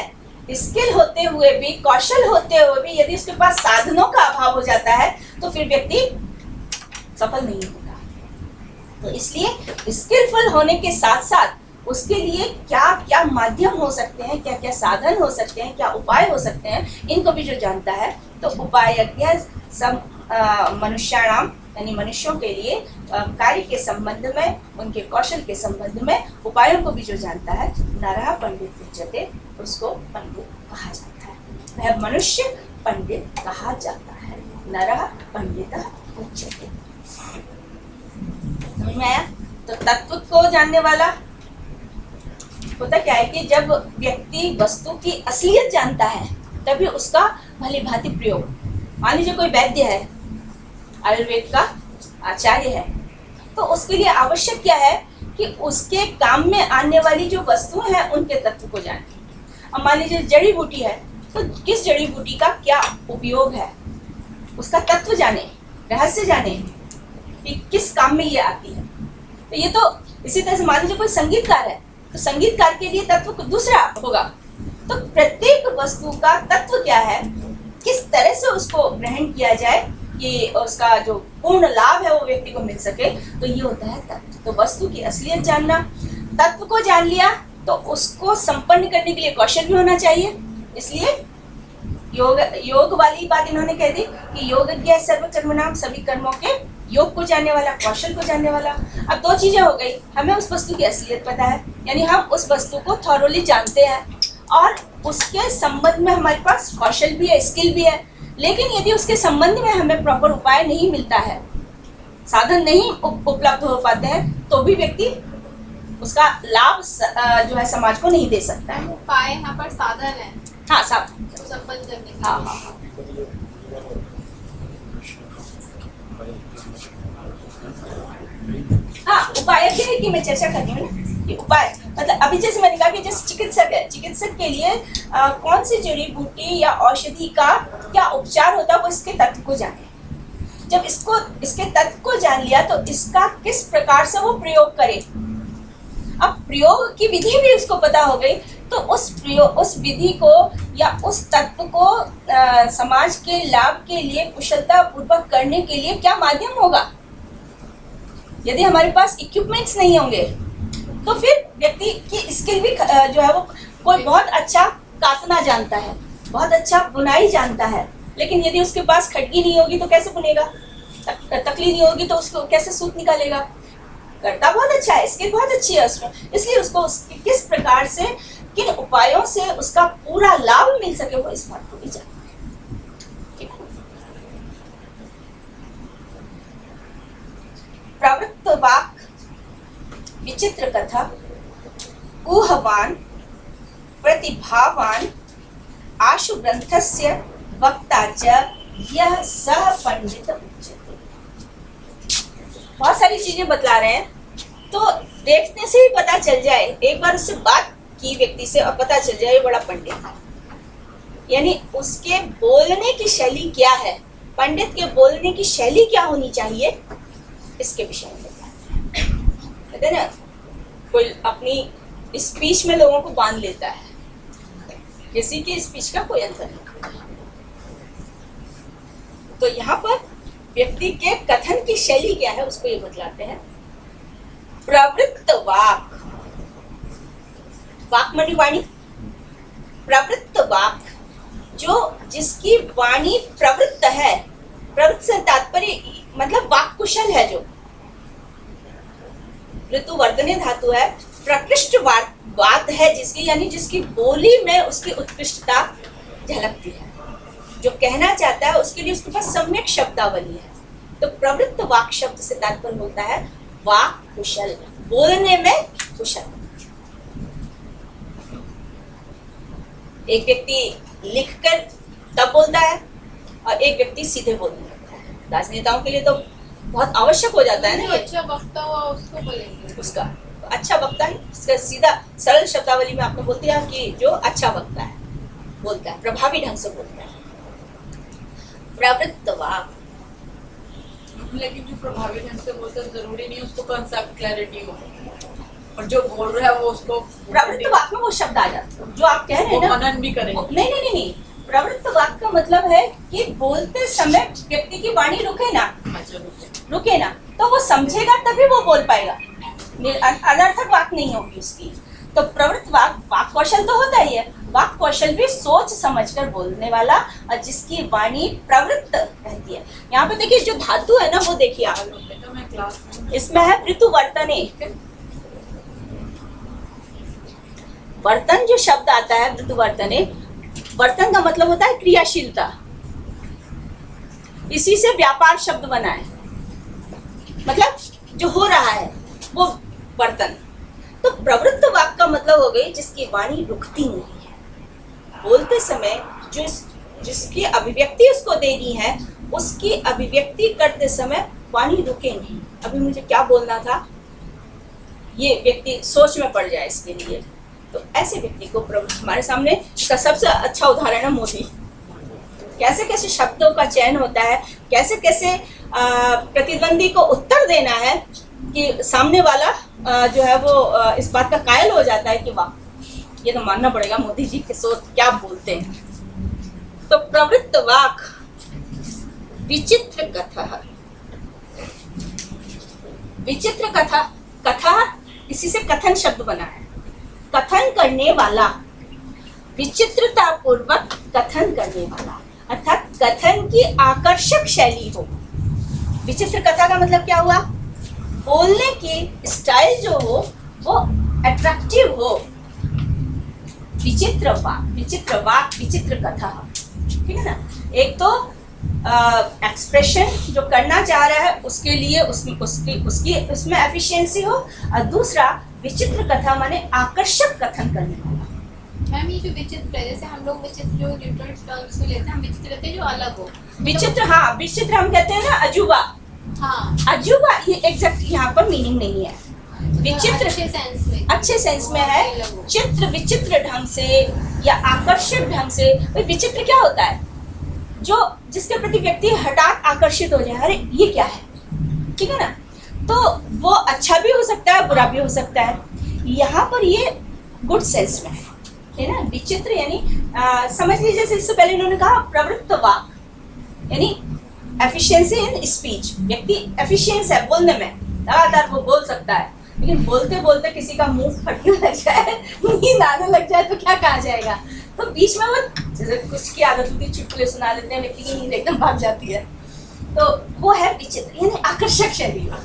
स्किल होते हुए भी, कौशल होते हुए भी यदि उसके पास साधनों का अभाव हो जाता है तो फिर व्यक्ति सफल नहीं होता। तो इसलिए स्किलफुल होने के साथ साथ उसके लिए क्या क्या माध्यम हो सकते हैं, क्या क्या साधन हो सकते हैं, क्या उपाय हो सकते हैं, इनको भी जो जानता है। तो उपायज्ञ मनुष्याणाम, यानी मनुष्यों के लिए कार्य के संबंध में, उनके कौशल के संबंध में उपायों को भी जो जानता है, नरः पंडित उच्यते, उसको पंडित कहा जाता है। वह मनुष्य पंडित कहा जाता है, नरः पंडितः उच्यते। समझ में आया? तो तत्व को जानने वाला होता क्या है कि जब व्यक्ति वस्तु की असलियत जानता है तभी उसका भली भांति प्रयोग। मान लीजिए कोई वैद्य है, आयुर्वेद का आचार्य है, तो उसके लिए आवश्यक क्या है कि उसके काम में आने वाली जो वस्तुएं हैं उनके तत्व को जाने। अब मान लीजिए जड़ी बूटी है, तो किस जड़ी बूटी का क्या उपयोग है, उसका तत्व जाने, रहस्य जाने कि किस काम में ये आती है। तो ये तो इसी तरह से मान लीजिए कोई संगीतकार है, तो संगीतकार के लिए तत्व दूसरा होगा। तो प्रत्येक वस्तु का तत्व क्या है, किस तरह से उसको ग्रहण किया जाए कि उसका जो पूर्ण लाभ है वो व्यक्ति को मिल सके, तो ये होता है तत्व। तो वस्तु की असलियत जानना, तत्व को जान लिया तो उसको संपन्न करने के लिए कौशल भी होना चाहिए। इसलिए योग वाली बात इन्होंने कह दी कि योगज्ञ सर्व कर्मणाम, सभी कर्मों के योग को जानने वाला, कौशल को जानने वाला। अब दो चीजें हो गई, हमें उस वस्तु की असलियत पता है, यानी हम उस वस्तु को थॉरोली जानते हैं और उसके संबंध में हमारे पास कौशल भी है, स्किल भी है। लेकिन यदि उसके संबंध में हमें प्रॉपर उपाय नहीं मिलता है, साधन नहीं उपलब्ध हो पाते हैं, तो भी व्यक्ति उसका लाभ जो है समाज को नहीं दे सकता है। उपाय यहाँ पर साधन है। हाँ, साधन संपन्न करने के। हाँ हाँ हाँ। हाँ, उपाय की मैं चर्चा कर रही हूँ ना कि उपाय मतलब अभी जैसे मैंने कहा कि जैसे चिकित्सक है, चिकित्सक के लिए कौन सी जड़ी बूटी या औषधि का क्या उपचार होता है वो इसके तत्व को जाने। जब इसके तत्व को जान लिया तो इसका किस प्रकार से वो प्रयोग करे। अब प्रयोग की विधि भी उसको पता हो गई तो उस विधि को या उस तत्व को समाज के लाभ के लिए कुशलता पूर्वक करने के लिए क्या माध्यम होगा। यदि हमारे पास इक्विपमेंट्स नहीं होंगे तो फिर व्यक्ति की स्किल भी जो है वो कोई बहुत अच्छा काटना जानता है, बहुत अच्छा बुनाई जानता है, लेकिन यदि उसके पास खटकी नहीं होगी तो कैसे बुनेगा, तकली नहीं होगी तो उसको कैसे सूत निकालेगा। करता बहुत अच्छा है, स्किल बहुत अच्छी है उसमें, इसलिए उसको किस प्रकार से किन उपायों से उसका पूरा लाभ मिल सके वो इस बात को भी जानता है। प्रवृत्त वाक् विचित्र कथा कुहवान प्रतिभावान आशु ग्रंथस्य वक्ता च यह सह पंडित उच्यते। बहुत सारी चीजें बतला रहे हैं तो देखने से ही पता चल जाए, एक बार उससे बात की व्यक्ति से और पता चल जाए ये बड़ा पंडित है, यानी उसके बोलने की शैली क्या है, पंडित के बोलने की शैली क्या होनी चाहिए, इसके विषय में कहते हैं ना कोई अपनी स्पीच में लोगों को बांध लेता है, किसी की स्पीच का कोई अंतर नहीं। तो यहाँ पर व्यक्ति के कथन की शैली क्या है उसको ये बतलाते हैं। प्रवृत्त वाक्, वाक् मानी वाणी, प्रवृत्त वाक् जो जिसकी वाणी प्रवृत्त है, प्रवृत्त से तात्पर्य मतलब वाक् कुशल है, जो ऋतु वर्तने धातु है, प्रकृष्ट बात है जिसकी, यानी जिसकी बोली में उसकी उत्कृष्टता झलकती है, जो कहना चाहता है उसके लिए उसके पास सम्यक शब्दावली है। तो प्रवृत्त वाक् शब्द से तात्पर्य होता है वाक् कुशल, बोलने में कुशल। एक व्यक्ति लिखकर तब बोलता है और एक व्यक्ति सीधे बोलने लगता है। राजनेताओं के लिए तो बहुत आवश्यक हो जाता है ना, अच्छा वक्ता हुआ उसको बोलेंगे, उसका अच्छा वक्ता है, इसका सीधा सरल शब्दावली में आपने बोल दिया कि जो अच्छा वक्ता है, बोलता है, प्रभावी ढंग से बोलता है। प्रवृत्त वाक्, लेकिन जो प्रभावी ढंग से बोलता है जरूरी नहीं उसको कंसेप्ट क्लैरिटी हो, और जो बोल रहा है वो उसको प्रवृत्त वाक्य में वो शब्द आ जाते हैं जो आप कह रहे हैं ना, मनन भी करेंगे। नहीं, प्रवृत्त वाक्य का मतलब है कि बोलते समय व्यक्ति की वाणी रुके ना, रुके ना, तो वो समझेगा तभी वो बोल पाएगा, अनर्थक वाक्य नहीं होगी उसकी। तो प्रवृत्त वाक् कौशल तो होता ही है, वाक् कौशल भी सोच समझकर बोलने वाला और जिसकी वाणी प्रवृत्त रहती है। यहाँ पे देखिए जो धातु है ना वो देखिए आप, इसमें है ऋतु वर्तने, वर्तन जो शब्द आता है ऋतु वर्तने, वर्तन का मतलब होता है क्रियाशीलता, इसी से व्यापार शब्द बना है, मतलब जो हो रहा है वो वर्तन। तो प्रवृत्त वाक्य का मतलब हो गई जिसकी वाणी रुकती नहीं है, बोलते समय जो जिसकी अभिव्यक्ति उसको देनी है उसकी अभिव्यक्ति करते समय वाणी रुके नहीं, अभी मुझे क्या बोलना था ये व्यक्ति सोच में पड़ जाए इसके लिए। तो ऐसे व्यक्ति को हमारे सामने इसका सबसे अच्छा उदाहरण है मोदी। कैसे कैसे शब्दों का चयन होता है, कैसे कैसे प्रतिद्वंदी को उत्तर देना है कि सामने वाला जो है वो इस बात का कायल हो जाता है कि वाह ये तो मानना पड़ेगा मोदी जी के सोच क्या बोलते हैं। तो प्रवृत्त वाक् विचित्र कथा, विचित्र कथा, कथा इसी से कथन शब्द बना है, कथन करने वाला, विचित्रता पूर्वक कथन करने वाला, अर्थात कथन की आकर्षक शैली हो। विचित्र कथा का मतलब क्या हुआ, बोलने की स्टाइल जो हो वो अट्रैक्टिव हो। विचित्र वाक् विचित्र कथा, ठीक है ना। एक तो एक्सप्रेशन जो करना चाह रहा है उसके लिए उसमें एफिशिएंसी हो, और दूसरा विचित्र कथा माने आकर्षक कथन करने वाला। मैम ये जो विचित्र है, जैसे हम लोग विचित्र जो न्यूट्रल टर्म्स में लेते हैं, हम विचित्र लेते हैं जो अलग हो। विचित्र, हाँ विचित्र हम कहते हैं ना अजूबा, हाँ, अजूबा ये एग्जैक्ट यहाँ पर मीनिंग नहीं है। विचित्र अच्छे सेंस में, अच्छे सेंस में है, चित्र विचित्र ढंग से या आकर्षक ढंग से। भाई विचित्र क्या होता है? जो जिसके प्रति व्यक्ति हठात आकर्षित हो जाए, अरे ये क्या है, ठीक है ना। तो वो अच्छा भी हो सकता है, बुरा भी हो सकता है। यहाँ पर ये गुड सेंस में है ना। विचित्र यानी समझ लीजिए जैसे इससे पहले इन्होंने कहा प्रवृत्त वाक, यानी एफिशिएंसी इन स्पीच। व्यक्ति एफिशिएंस है बोलने में, लगातार वो बोल सकता है, लेकिन बोलते बोलते किसी का मुंह फटने लग जाए, नींद आने लग जाए तो क्या कहा जाएगा। तो बीच में वो जैसे कुछ की आदत होती है, चुटकुले सुना लेते हैं, व्यक्ति की नींद एकदम भाग जाती है। तो वो है विचित्र, यानी आकर्षक शैली हो,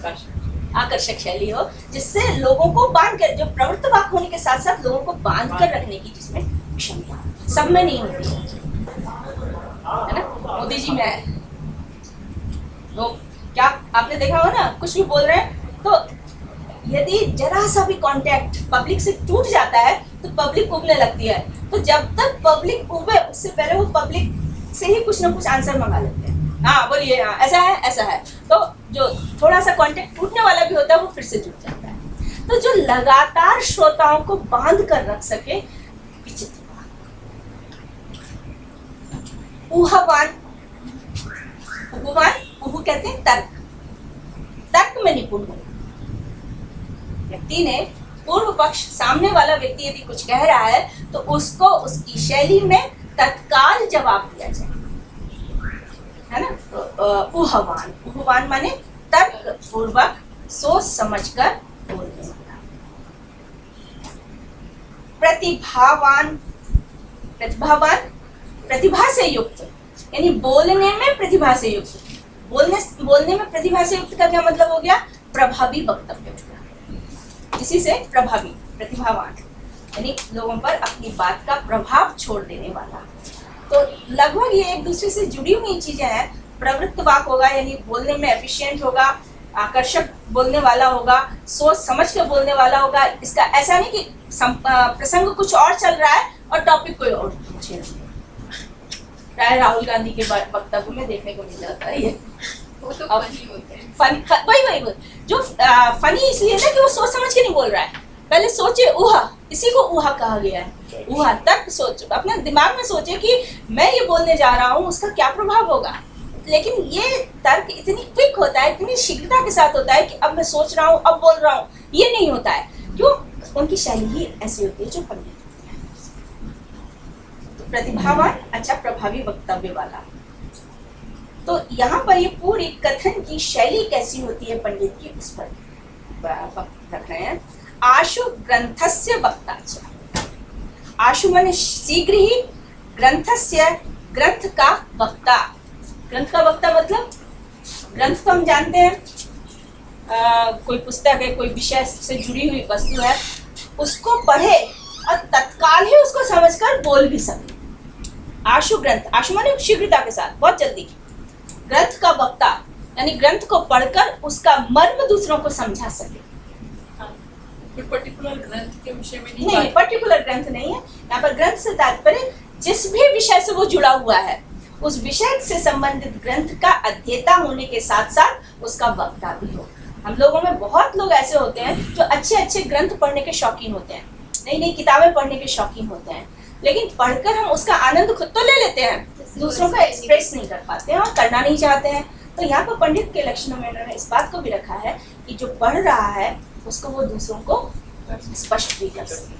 आकर्षक शैली हो जिससे लोगों को बांध कर, जो प्रवृत्त वाक होने के साथ साथ लोगों को बांध कर रखने की जिसमें क्षमता सब में नहीं होती है ना। मोदी जी में है, तो क्या आपने देखा हो ना, कुछ भी बोल रहे हैं तो यदि जरा सा भी कांटेक्ट पब्लिक से टूट जाता है तो पब्लिक उबने लगती है। तो जब तक पब्लिक उबे उससे पहले वो पब्लिक से ही कुछ ना कुछ आंसर मंगा लेते हैं। हाँ बोलिए, हाँ ऐसा है, ऐसा है। तो जो थोड़ा सा कांटेक्ट टूटने वाला भी होता है वो फिर से जुट जाता है। तो जो लगातार श्रोताओं को बांध कर रख सके, विचित्र। ऊहावान, उपमान, उहु कहते हैं तर्क, तर्क में निपुण हो। व्यक्ति ने पूर्व पक्ष, सामने वाला व्यक्ति यदि कुछ कह रहा है तो उसको उसकी शैली में तत्काल जवाब दिया जाए, है ना। तो ऊहावान, ऊहावान माने तर्क पूर्वक सोच समझकर बोलने वाला। प्रतिभावान, प्रतिभावान प्रतिभा से युक्त, यानी बोलने में प्रतिभा से युक्त। बोलने में प्रतिभा से युक्त का क्या मतलब हो गया? प्रभावी वक्तव्य हो गया। इसी से प्रभावी, प्रतिभावान यानी लोगों पर अपनी बात का प्रभाव छोड़ देने वाला। तो लगभग ये एक दूसरे से जुड़ी हुई चीजें हैं। प्रवृत्त वाक होगा यानी बोलने में एफिशिएंट होगा, आकर्षक बोलने वाला होगा, सोच समझ कर बोलने वाला होगा। इसका ऐसा नहीं कि प्रसंग कुछ और चल रहा है और टॉपिक कोई और प्राय राहुल गांधी के वक्तव्य में देखने को मिल जाता है ये। वो तो फनी होते हैं। वही जो फनी इसलिए ना कि वो सोच समझ के नहीं बोल रहा है। पहले सोचे ऊहा, इसी को ऊहा कहा गया है। ऊहा तक सोच, अपने दिमाग में सोचे कि मैं ये बोलने जा रहा हूँ उसका क्या प्रभाव होगा। लेकिन ये तर्क इतनी क्विक होता है, इतनी शीघ्रता के साथ होता है कि अब मैं सोच रहा हूँ, अब बोल रहा हूँ, ये नहीं होता है। क्यों? उनकी शैली ही ऐसी होती है जो पंडित होती है। तो प्रतिभावान, अच्छा प्रभावी वक्तव्य वाला। तो यहाँ पर ये पूरी कथन की शैली कैसी होती है पंडित की, उस पर रख रहे हैं। आशु ग्रंथस्य वक्ता, आशु माने शीघ्र ही, ग्रंथस्य ग्रंथ का वक्ता। ग्रंथ का वक्ता मतलब ग्रंथ तो हम जानते हैं, कोई पुस्तक है, कोई विषय से जुड़ी हुई वस्तु है, उसको पढ़े और तत्काल ही उसको समझकर बोल भी सके। आशु ग्रंथ, आशु माने शीघ्रता के साथ, बहुत जल्दी। ग्रंथ का वक्ता यानी ग्रंथ को पढ़कर उसका मर्म दूसरों को समझा सके। कोई पर्टिकुलर ग्रंथ के विषय में नहीं, पर्टिकुलर ग्रंथ नहीं है यहाँ पर। ग्रंथ से तात्पर्य जिस भी विषय से वो जुड़ा हुआ है, उस विषय से संबंधित ग्रंथ का अध्येता होने के साथ साथ उसका वक्ता भी हो। हम लोगों में बहुत लोग ऐसे होते हैं जो अच्छे अच्छे ग्रंथ पढ़ने के शौकीन होते हैं, नई नई किताबें पढ़ने के शौकीन होते हैं, लेकिन पढ़कर हम उसका आनंद खुद तो ले लेते हैं, दूसरों का एक्सप्रेस नहीं कर पाते हैं और करना नहीं चाहते हैं। तो यहाँ पर पंडित के लक्षणों में उन्होंने इस बात को भी रखा है कि जो पढ़ रहा है उसको वो दूसरों को स्पष्ट भी कर सके।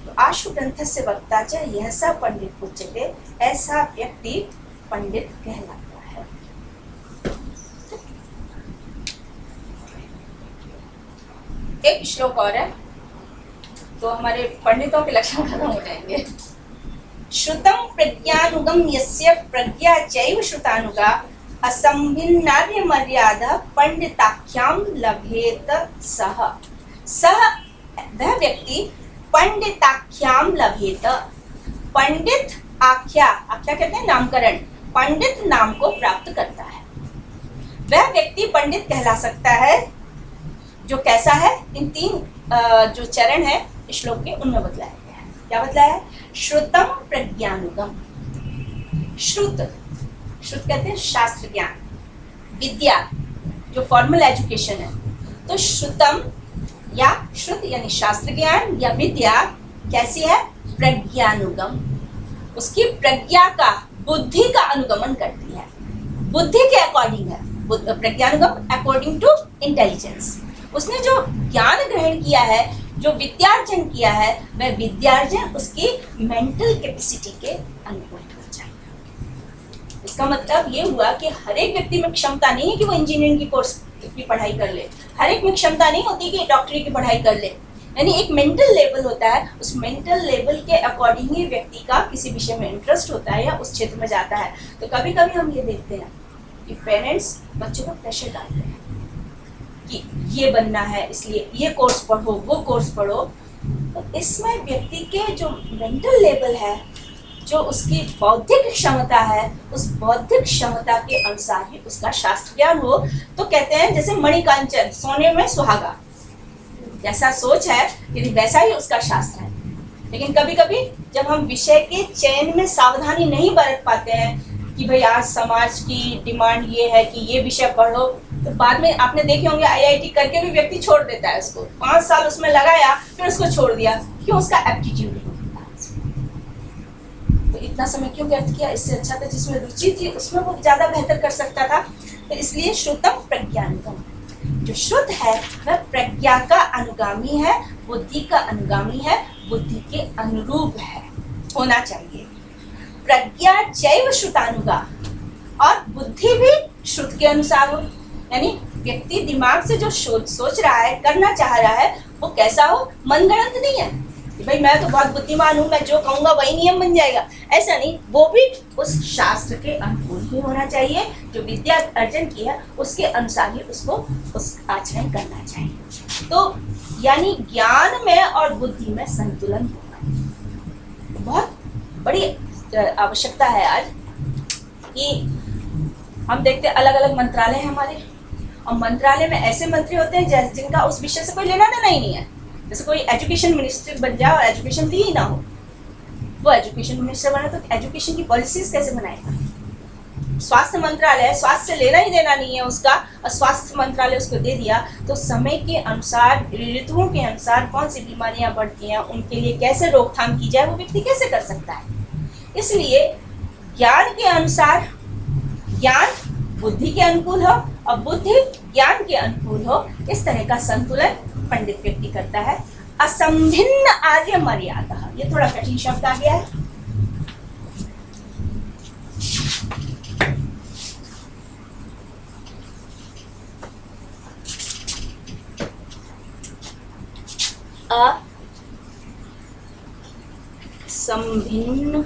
तो आशु ग्रंथस्य वक्ता च यह सब पंडित उच्यते, ऐसा व्यक्ति पंडित कहलाता है। एक श्लोक और है तो हमारे पंडितों के लक्षण खत्म हो जाएंगे। श्रुतम प्रज्ञानुगम यस्य प्रज्ञा चैव श्रुतानुगा असंभिन्नार्य मर्यादा पंडिताख्याम लभेत सह। सह वह व्यक्ति पंडिताख्याम लभेत, पंडित आख्या, आख्या कहते हैं नामकरण, पंडित नाम को प्राप्त करता है। वह व्यक्ति पंडित कहला सकता है जो कैसा है। इन तीन जो चरण है श्लोक के उनमें बतलाया गया है। क्या बतलाया है? श्रुतम प्रज्ञानुगम। श्रुत, श्रुत कहते हैं शास्त्र ज्ञान, विद्या जो फॉर्मल एजुकेशन है, तो श्रुतम या श्रुत यानी शास्त्र ज्ञान या विद्या कैसी है? प्रज्ञानुगम, उसकी प्रज्ञा का, बुद्धि का अनुगमन करती है, बुद्धि के अकॉर्डिंग है। प्रज्ञानुगम अकॉर्डिंग टू इंटेलिजेंस। उसने जो ज्ञान ग्रहण किया है, जो विद्यार्जन किया है, वह विद्यार्जन उसकी मेंटल कैपेसिटी के अनुकूल हो जाएगा। इसका मतलब ये हुआ कि हर एक व्यक्ति में क्षमता नहीं है कि वो इंजीनियरिंग की कोर्स की पढ़ाई कर ले, हर एक में क्षमता नहीं होती कि डॉक्टरी की पढ़ाई कर ले। यानी एक मेंटल लेवल होता है, उस मेंटल लेवल के अकॉर्डिंग ही व्यक्ति का किसी विषय में इंटरेस्ट होता है या उस क्षेत्र में जाता है। तो कभी कभी हम ये देखते हैं कि पेरेंट्स बच्चों को प्रेशर डालते हैं कि ये बनना है, इसलिए ये कोर्स पढ़ो, वो कोर्स पढ़ो। तो इसमें व्यक्ति के जो मेंटल लेवल है, जो उसकी बौद्धिक क्षमता है, उस बौद्धिक क्षमता के अनुसार ही उसका शास्त्र ज्ञान हो। तो कहते हैं जैसे मणिकांचन, सोने में सुहागा, जैसा सोच है यदि वैसा ही उसका शास्त्र है। लेकिन कभी कभी जब हम विषय के चयन में सावधानी नहीं बरत पाते हैं कि भाई आज समाज की डिमांड ये है कि ये विषय पढ़ो, तो बाद में आपने देखे होंगे IIT करके भी व्यक्ति छोड़ देता है उसको, 5 साल उसमें लगाया फिर उसको छोड़ दिया, क्यों? उसका एप्टीट्यूड नहीं होता। तो इतना समय क्यों व्यर्थ किया? इससे अच्छा था जिसमें रुचि थी उसमें वो ज्यादा बेहतर कर सकता था। तो इसलिए श्रुतम प्रज्ञानुगम, जो शुद्ध है वह प्रज्ञा का अनुगामी है, बुद्धि का अनुगामी है, बुद्धि के अनुरूप है, होना चाहिए। प्रज्ञा चैव श्रुतानुगा, और बुद्धि भी श्रुत के अनुसार हो। यानी व्यक्ति दिमाग से जो सोच रहा है, करना चाह रहा है, वो कैसा हो? मनगढ़ंत नहीं है कि भाई मैं तो बहुत बुद्धिमान हूँ, मैं जो कहूँगा वही नियम बन जाएगा, ऐसा नहीं। वो भी उस शास्त्र के अनुकूल ही होना चाहिए, जो विद्या अर्जन किया उसके अनुसार ही उसको उस आचरण करना चाहिए। तो यानी ज्ञान में और बुद्धि में संतुलन होना बहुत बड़ी आवश्यकता है आज। कि हम देखते अलग अलग मंत्रालय हैं हमारे, और मंत्रालय में ऐसे मंत्री होते हैं जिनका उस विषय से कोई लेना देना ही नहीं है। जैसे कोई एजुकेशन मिनिस्टर बन जाए और एजुकेशन दी ही ना हो, वो एजुकेशन मिनिस्टर बना तो एजुकेशन की पॉलिसीज कैसे बनाएगा? स्वास्थ्य मंत्रालय, स्वास्थ्य से लेना ही देना नहीं है उसका, और स्वास्थ्य मंत्रालय उसको दे दिया तो समय के अनुसार, ऋतुओं के अनुसार कौन सी बीमारियां बढ़ती हैं, उनके लिए कैसे रोकथाम की जाए, वो व्यक्ति कैसे कर सकता है? इसलिए ज्ञान के अनुसार ज्ञान बुद्धि के अनुकूल हो और बुद्धि ज्ञान के अनुकूल हो, इस तरह का संतुलन पंडित व्यक्ति करता है। असंभिन्न आर्य मर्यादा, ये थोड़ा कठिन शब्द आ गया है। असंभिन्न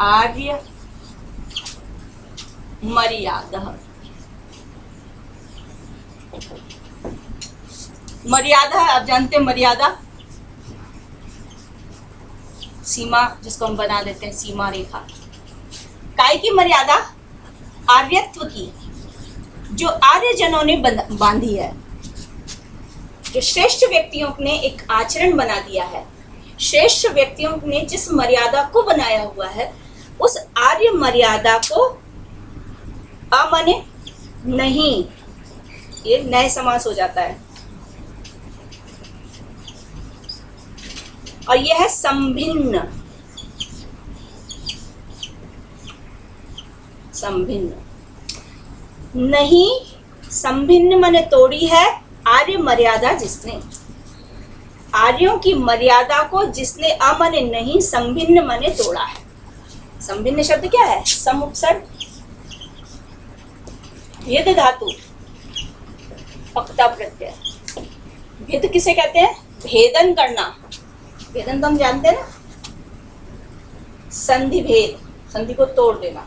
आर्य मर्यादा। मर्यादा आप जानते हैं, मर्यादा सीमा, जिसको हम बना देते हैं सीमा रेखा। काय की मर्यादा? आर्यत्व की, जो आर्यजनों ने बांधी है, जो श्रेष्ठ व्यक्तियों ने एक आचरण बना दिया है, श्रेष्ठ व्यक्तियों ने जिस मर्यादा को बनाया हुआ है, उस आर्य मर्यादा को अमाने नहीं, ये नए समास हो जाता है, और यह है संभिन्न। संभिन्न नहीं, संभिन्न माने तोड़ी है आर्य मर्यादा जिसने, आर्यों की मर्यादा को जिसने अमाने नहीं, संभिन्न माने तोड़ा है। संभिन्न शब्द क्या है? सम उपसर्ग, भेद धातु, पक्ता प्रत्यय। भेद किसे कहते हैं? भेदन करना। भेदन तो हम जानते हैं ना, संधि भेद, संधि को तोड़ देना,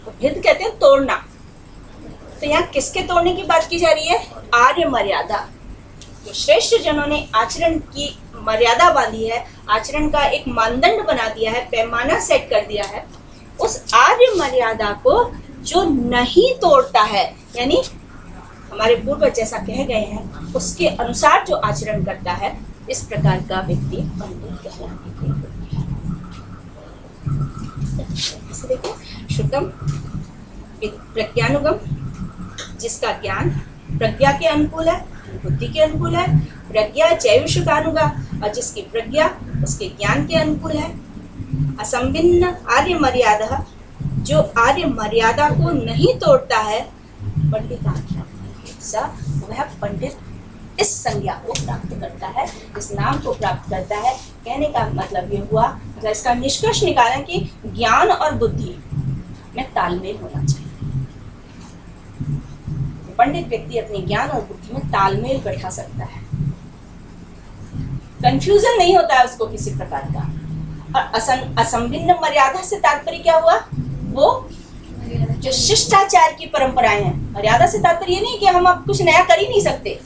तो भेद कहते हैं तोड़ना। तो यहाँ किसके तोड़ने की बात की जा रही है? आर्य मर्यादा, जो श्रेष्ठ जनों ने आचरण की मर्यादा बांधी है, आचरण का एक मानदंड बना दिया है, पैमाना सेट कर दिया है, उस आर्य मर्यादा को जो नहीं तोड़ता है, यानी हमारे पूर्वज जैसा कह गए हैं उसके अनुसार जो आचरण करता है, इस प्रकार का व्यक्ति पंडित कहलाने के योग्य है। देखो, श्रुतम एक प्रज्ञानुगम, जिसका ज्ञान प्रज्ञा के अनुकूल है, बुद्धि के अनुकूल है। प्रज्ञा चैवश्यकानुगा, और जिसकी प्रज्ञा उसके ज्ञान के अनुकूल है। असंभिन्न आर्य मर्यादा, जो आर्य मर्यादा को नहीं तोड़ता है, पंडिताख्या वह पंडित इस संज्ञा को प्राप्त करता है, इस नाम को प्राप्त करता है। कहने का मतलब ये हुआ, मतलब इसका निष्कर्ष निकाला कि ज्ञान और बुद्धि में तालमेल होना चाहिए। पंडित व्यक्ति अपने ज्ञान और बुद्धि में तालमेल बैठा सकता है, कंफ्यूजन नहीं होता है उसको किसी प्रकार का। और असंभिन्न मर्यादा से तात्पर्य क्या हुआ? वो जो शिष्टाचार की परंपराएं हैं। मर्यादा से तात्पर्य ये नहीं कि हम अब कुछ नया कर ही नहीं सकते,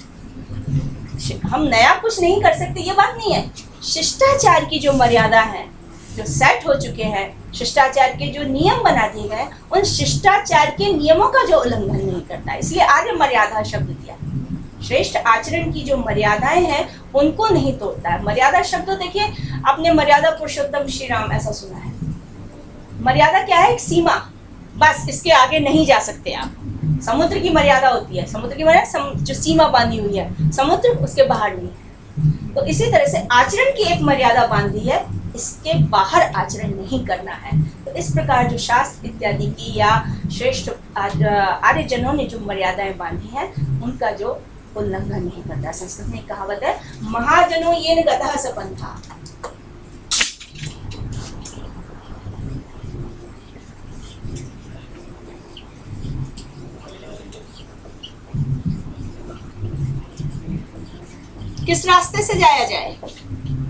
हम नया कुछ नहीं कर सकते, ये बात नहीं है। शिष्टाचार की जो मर्यादा है, जो सेट हो चुके हैं, शिष्टाचार के जो नियम बना दिए गए, उन शिष्टाचार के नियमों का जो उल्लंघन नहीं करता है, इसलिए आर्य मर्यादा शब्द दिया। श्रेष्ठ आचरण की जो मर्यादाएं हैं उनको नहीं तोड़ता है। मर्यादा शब्द देखिए, आपने मर्यादा पुरुषोत्तम श्री राम ऐसा सुना है। मर्यादा क्या है? एक सीमा, बस इसके आगे नहीं जा सकते आप। समुद्र की मर्यादा होती है, समुद्र की मर्यादा जो सीमा बांधी हुई है, समुद्र उसके बाहर नहीं है। तो इसी तरह से आचरण की एक मर्यादा बांधी है, इसके बाहर आचरण नहीं करना है। तो इस प्रकार जो शास्त्र इत्यादि की या श्रेष्ठ आर्यजनों ने जो मर्यादाएं बांधी हैं, उनका जो उल्लंघन नहीं करता। संस्कृत में कहावत है, महाजनो येन गतः स पंथा। किस रास्ते से जाया जाए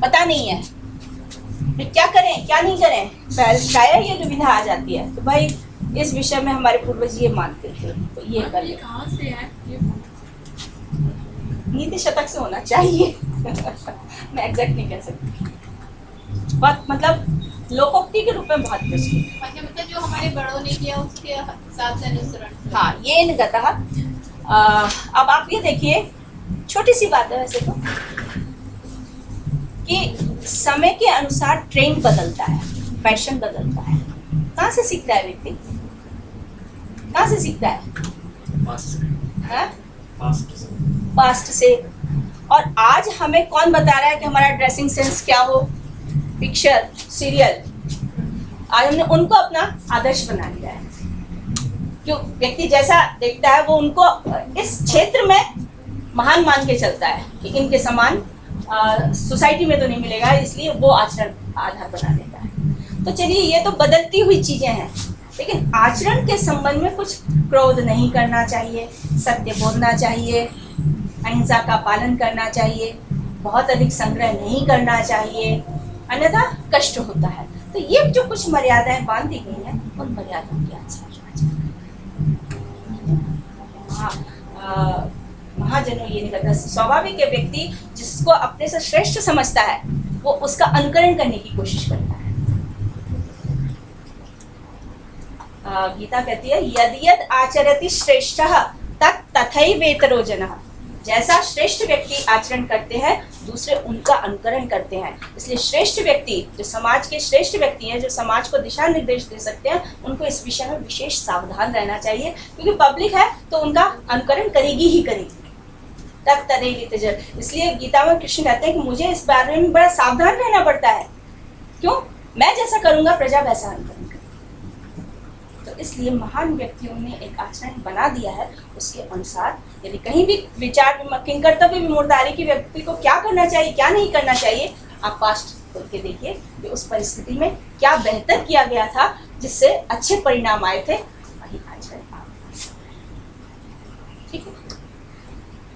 पता नहीं है, फिर क्या करें क्या नहीं करें, शायद ये दुविधा आ जाती है। तो भाई इस विषय में हमारे पूर्वज ये मानते थे, तो ये कर ले। कहाँ से है ये? नीति शतक से होना चाहिए। मैं एग्जैक्ट नहीं कह सकती, बहुत मतलब लोकोक्ति के रूप में बहुत प्रचलित। मतलब जो हमारे बड़ों ने किया उसके साथ से अनुसरण। हाँ, ये इन गतः। अब आप ये देखिए, छोटी सी बात है वैसे तो, कि समय के अनुसार ट्रेंड बदलता है, फैशन बदलता है। कहाँ से सीखता है व्यक्ति? कहाँ से सीखता है? पास्ट से। और आज हमें कौन बता रहा है कि हमारा ड्रेसिंग सेंस क्या हो? Picture, serial. आज हमने उनको अपना आदर्श बना लिया है। क्यों? व्यक्ति जैसा देखता है वो उनको इस क्षेत्र में महान मान के चलता है कि इनके समान सोसाइटी में तो नहीं मिलेगा, इसलिए वो आचरण आधार बना देता है। तो चलिए, ये तो बदलती हुई चीजें हैं, लेकिन आचरण के संबंध में कुछ क्रोध नहीं करना चाहिए, सत्य बोलना चाहिए, अहिंसा का पालन करना चाहिए, बहुत अधिक संग्रह नहीं करना चाहिए, अन्यथा कष्ट होता है। तो ये जो कुछ मर्यादाएं बांध दी गई हैं, उन मर्यादाओं के अनुसार महाजनों ये नहीं करता। स्वाभाविक है, व्यक्ति जिसको अपने से श्रेष्ठ समझता है वो उसका अनुकरण करने की कोशिश करता है। गीता कहती है, यद यद आचरति श्रेष्ठः तत् तथैवेतरो जनः। जैसा श्रेष्ठ व्यक्ति आचरण करते हैं, दूसरे उनका अनुकरण करते हैं। इसलिए श्रेष्ठ व्यक्ति, जो समाज के श्रेष्ठ व्यक्ति हैं, जो समाज को दिशा निर्देश दे सकते हैं, उनको इस विषय में विशेष सावधान रहना चाहिए, क्योंकि पब्लिक है तो उनका अनुकरण करेगी ही करेगी। तक तदेगी तजर। इसलिए गीता में कृष्ण कहते हैं कि मुझे इस बारे में बड़ा सावधान रहना पड़ता है। क्यों? मैं जैसा करूंगा प्रजा वैसा अनुकरण करेगी। तो इसलिए महान व्यक्तियों ने एक आचरण बना दिया है, उसके अनुसार यदि कहीं भी विचार किंकर्तव्य विमूढ़धारी की व्यक्ति को क्या करना चाहिए क्या नहीं करना चाहिए, आप पास्ट खोल के देखिए कि उस परिस्थिति में क्या बेहतर किया गया था जिससे अच्छे परिणाम आए थे, वही आचरण। ठीक है,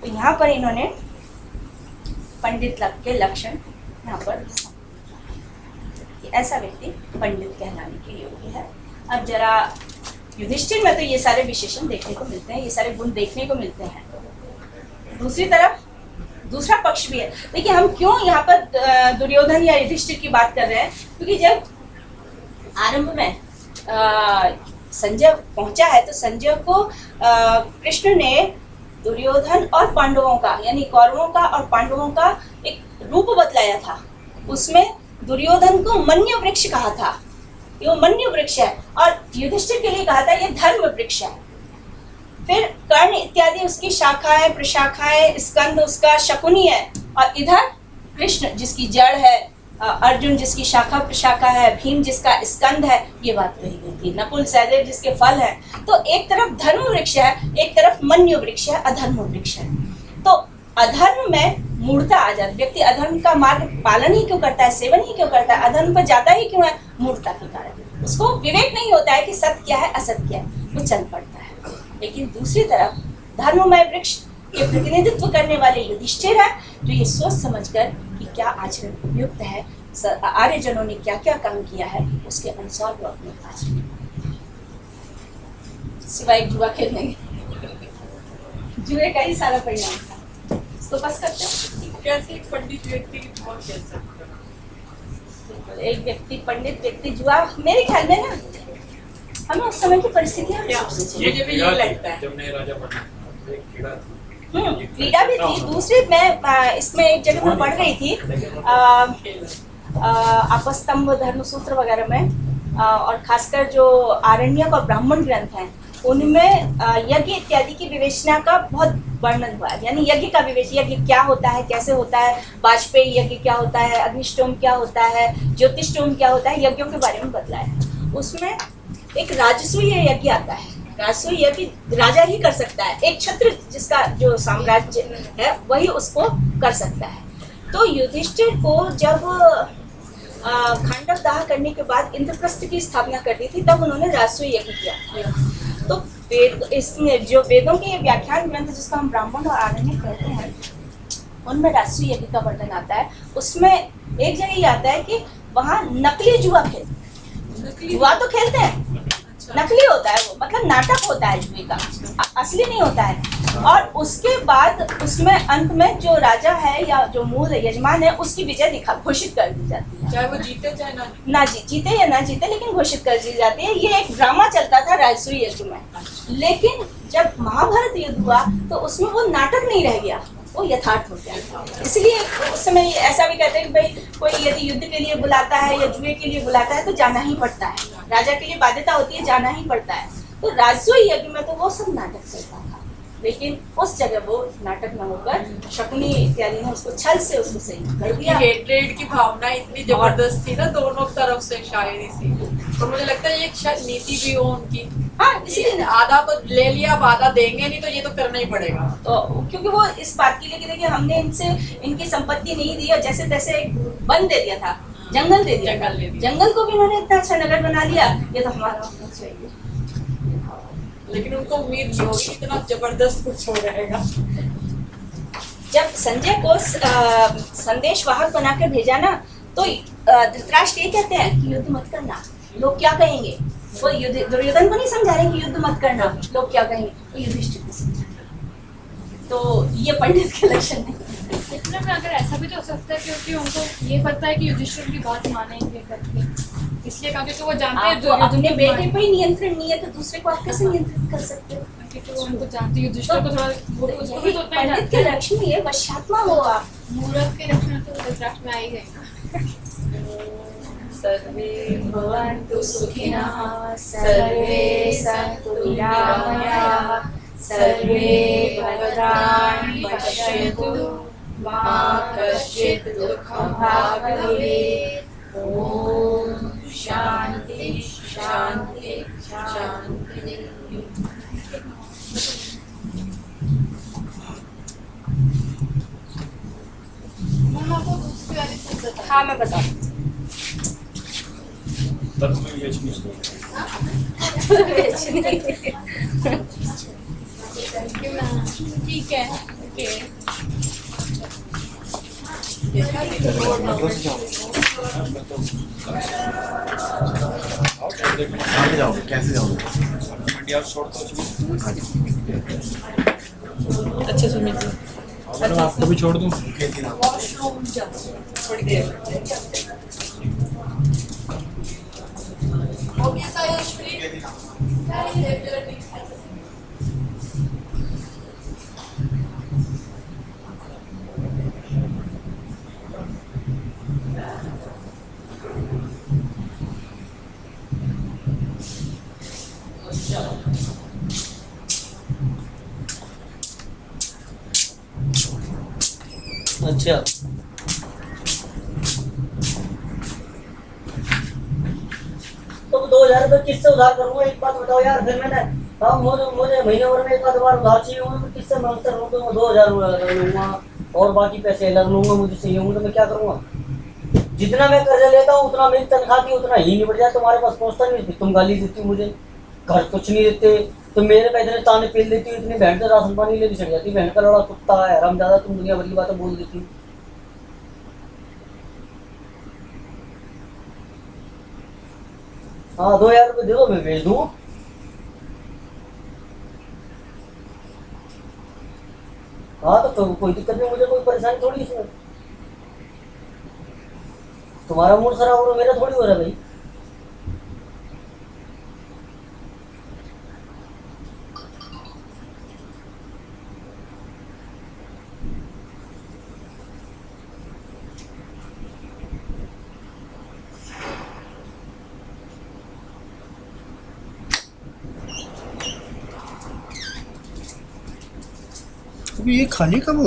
तो यहाँ पर इन्होंने पंडित के लक्षण यहाँ पर कि ऐसा व्यक्ति पंडित कहलाने के योग्य है। अब जरा युधिष्ठिर में तो ये सारे विशेषण देखने को मिलते हैं, ये सारे गुण देखने को मिलते हैं। दूसरी तरफ दूसरा पक्ष भी है। देखिए, हम क्यों यहाँ पर दुर्योधन या युधिष्ठिर की बात कर रहे हैं, क्योंकि जब आरंभ में संजय पहुंचा है तो संजय को कृष्ण ने दुर्योधन और पांडवों का, यानी कौरवों का और पांडवों का एक रूप बतलाया था। उसमें दुर्योधन को मन्य वृक्ष कहा था, ये वो मन्यु वृक्ष है, और युधिष्ठिर के लिए कहा था ये धर्म वृक्ष है। फिर कर्ण इत्यादि उसकी शाखाएं प्रशाखाएं, स्कंद उसका शकुनी है, और इधर कृष्ण जिसकी जड़ है, अर्जुन जिसकी शाखा प्रशाखा है, भीम जिसका स्कंद है, ये बात कही गई थी। नकुल सहदेव जिसके फल है। तो एक तरफ धर्म वृक्ष है, एक तरफ मन्यु वृक्ष है, अधर्म वृक्ष है। तो अधर्म में मूढ़ता आ जाती, व्यक्ति अधर्म का मार्ग पालन ही क्यों करता है, सेवन ही क्यों करता है, अधर्म पर जाता ही क्यों है, मूढ़ता के कारण। उसको विवेक नहीं होता है कि सत्य क्या है असत्य क्या है, वो चल पड़ता है। लेकिन दूसरी तरफ धर्ममय वृक्ष के प्रतिनिधित्व करने वाले युधिष्ठिर है, जो ये सोच समझकर कि क्या आचरण उपयुक्त है, आर्यजनों ने क्या क्या काम किया है, उसके अनुसार वो अपने आचरण, सिवाय जुआ खेलने, जुए का ही सारा परिणाम था। इसको बस करते हो। कैसे एक पंडित व्यक्ति जुआ खेल सकता है? एक व्यक्ति पंडित व्यक्ति जुआ, मेरे ख्याल में ना हमें उस समय की परिस्थितियाँ मुझे भी यही लगता है। जब नए राजा बना एक कीड़ा था। क्रीड़ा भी थी। दूसरी मैं इसमें एक जगह में पढ़ रही थी आपस्तंभ धर्मसूत्र वगैरह में, और खासकर जो आरण्यक और ब्राह्मण ग्रंथ हैं उनमें यज्ञ इत्यादि की विवेचना का बहुत वर्णन हुआ है। यानी यज्ञ का यज्ञ क्या होता है, कैसे होता है, वाजपेयी यज्ञ क्या होता है, अग्निष्टोम क्या होता है, ज्योतिष्टोम क्या होता है, यज्ञों के बारे में बतलाया है। उसमें एक राजसूय यज्ञ आता है। राजसूय यज्ञ राजा ही कर सकता है, एक क्षत्रिय जिसका जो साम्राज्य है वही उसको कर सकता है। तो युधिष्ठिर को जब खांडव दाह करने के बाद इंद्रप्रस्थ की स्थापना कर दी थी, तब उन्होंने राजसूय यज्ञ किया। तो वेद, इसमें जो वेदों के व्याख्यान ग्रंथ जिसको हम ब्राह्मण और आरण्यक कहते हैं, उनमें राजसूय यज्ञ का वर्णन आता है। उसमें एक जगह ये आता है कि वहाँ नकली जुआ खेलते, जुआ तो खेलते हैं, नकली होता है वो, मतलब नाटक होता है जुए का, असली नहीं होता है। और उसके बाद उसमें अंत में जो राजा है या जो मूल यजमान है उसकी विजय घोषित कर दी जाती है, चाहे वो जीते चाहे ना जीते या ना जीते, लेकिन घोषित कर दी जाती है। ये एक ड्रामा चलता था राजसूय यज्ञ में। लेकिन जब महाभारत युद्ध हुआ तो उसमें वो नाटक नहीं रह गया, वो यथार्थ हो गया। इसलिए उस समय ऐसा भी कहते हैं कि भाई कोई यदि युद्ध के लिए बुलाता है या जुए के लिए बुलाता है तो जाना ही पड़ता है, राजा के लिए बाध्यता होती है, जाना ही पड़ता है। तो राजसूय यज्ञ में तो वो सब नाटक चलता था, लेकिन उस जगह वो नाटक न होकर शकुनी इत्यादि ने उसको छल से उसको सही कर दिया। हेट्रेड की भावना इतनी जबरदस्त थी ना दोनों तरफ से शायरी सी, तो मुझे लगता है ये एक शायद नीति भी हो उनकी। हाँ, इसलिए आधा तो ले लिया, अब आधा देंगे नहीं तो ये तो करना ही पड़ेगा। तो क्योंकि वो इस बात के लिए कि देखिए हमने इनसे इनकी संपत्ति नहीं दी और जैसे तैसे एक वन दे दिया था, जंगल दे दिया, जंगल को भी उन्होंने इतना अच्छा नगर बना लिया, ये तो हमारा होना चाहिए। लेकिन उनको उम्मीद नहीं होगी इतना जबरदस्त कुछ हो रहेगा। जब संजय को संदेश वाहक बनाकर भेजा ना, तो धृतराष्ट्र ये कहते हैं कि युद्ध मत करना, लोग क्या कहेंगे। वो दुर्योधन को नहीं समझा रहे कि युद्ध मत करना, लोग क्या कहेंगे, तो युधिष्ठिर को समझा। तो ये पंडित के लक्षण नहीं। इतना में अगर ऐसा भी तो हो सकता है क्योंकि उनको ये पता है कि युधिष्ठिर की बात मानेंगे करके, इसलिए क्योंकि तो वो जानते हैं आपको अपने बेटे पे ही नियंत्रण नहीं है तो दूसरे को आप कैसे नियंत्रित कर सकते हो? क्योंकि वो उनको जानते हैं युधिष्ठिर को थोड़ा वो उसको भी तो उतना ही पंडित जानते के हैं। लक्षण ये वश्यात्मा हो आप। मूर्ख के लक्षण तो धृतराष्ट्र में आ ही गए ना। सर्वे भवन्तु सुखिनः, सर्वे सन्तु निरामयाः, सर्वे भद्राणि पश्यन्तु, मा कश्चित् दुःखं भाग् भवेत्। ओम शांति शांति शांति। आपको दूसरी वाली चीज बता। हाँ मैं बताऊँ। तत्व में बेचनी ठीक है, ओके। कहाँ जाओगे, कैसे जाओगे? इंडिया छोड़ दो। अच्छा सुमित जी, मैडम आपको भी छोड़ दूँ? वॉशरूम जाओ थोड़ी देर। हो गया सायश्री? अच्छा तो 2000 रुपये किससे उधार करूंगा? एक बात बताओ यार। फिर मैंने हाँ मुझे महीने भर में एक आध बार उधार चाहिए होंगे तो किससे मांगता रहूँ? तो मैं 2000 लग लूंगा और बाकी पैसे अलग लूंगा। मुझे चाहिए होंगे तो मैं क्या करूंगा? जितना मैं कर्जा लेता हूँ उतना मेरी तनख्वाह की उतना ही निपट जाए। तुम्हारे पास पहुंचता नहीं, तुम गाली देती हो मुझे, घर कुछ नहीं देते, तुम मेरे पे इतने ताने पेल देती हो, इतनी बहन से राशन पानी लेके चढ़ जाती। बहन का लड़ा कुत्ता है, हराम ज्यादा, तुम दुनिया भर की बातें बोल देती हो। हाँ 2000 रुपये दे दो, मैं भेज दूँ। हाँ तो कोई दिक्कत नहीं, मुझे कोई परेशानी थोड़ी इसमें। तुम्हारा मूड खराब हो रहा, मेरा थोड़ी हो रहा है भाई। अभी ये खाली कब हो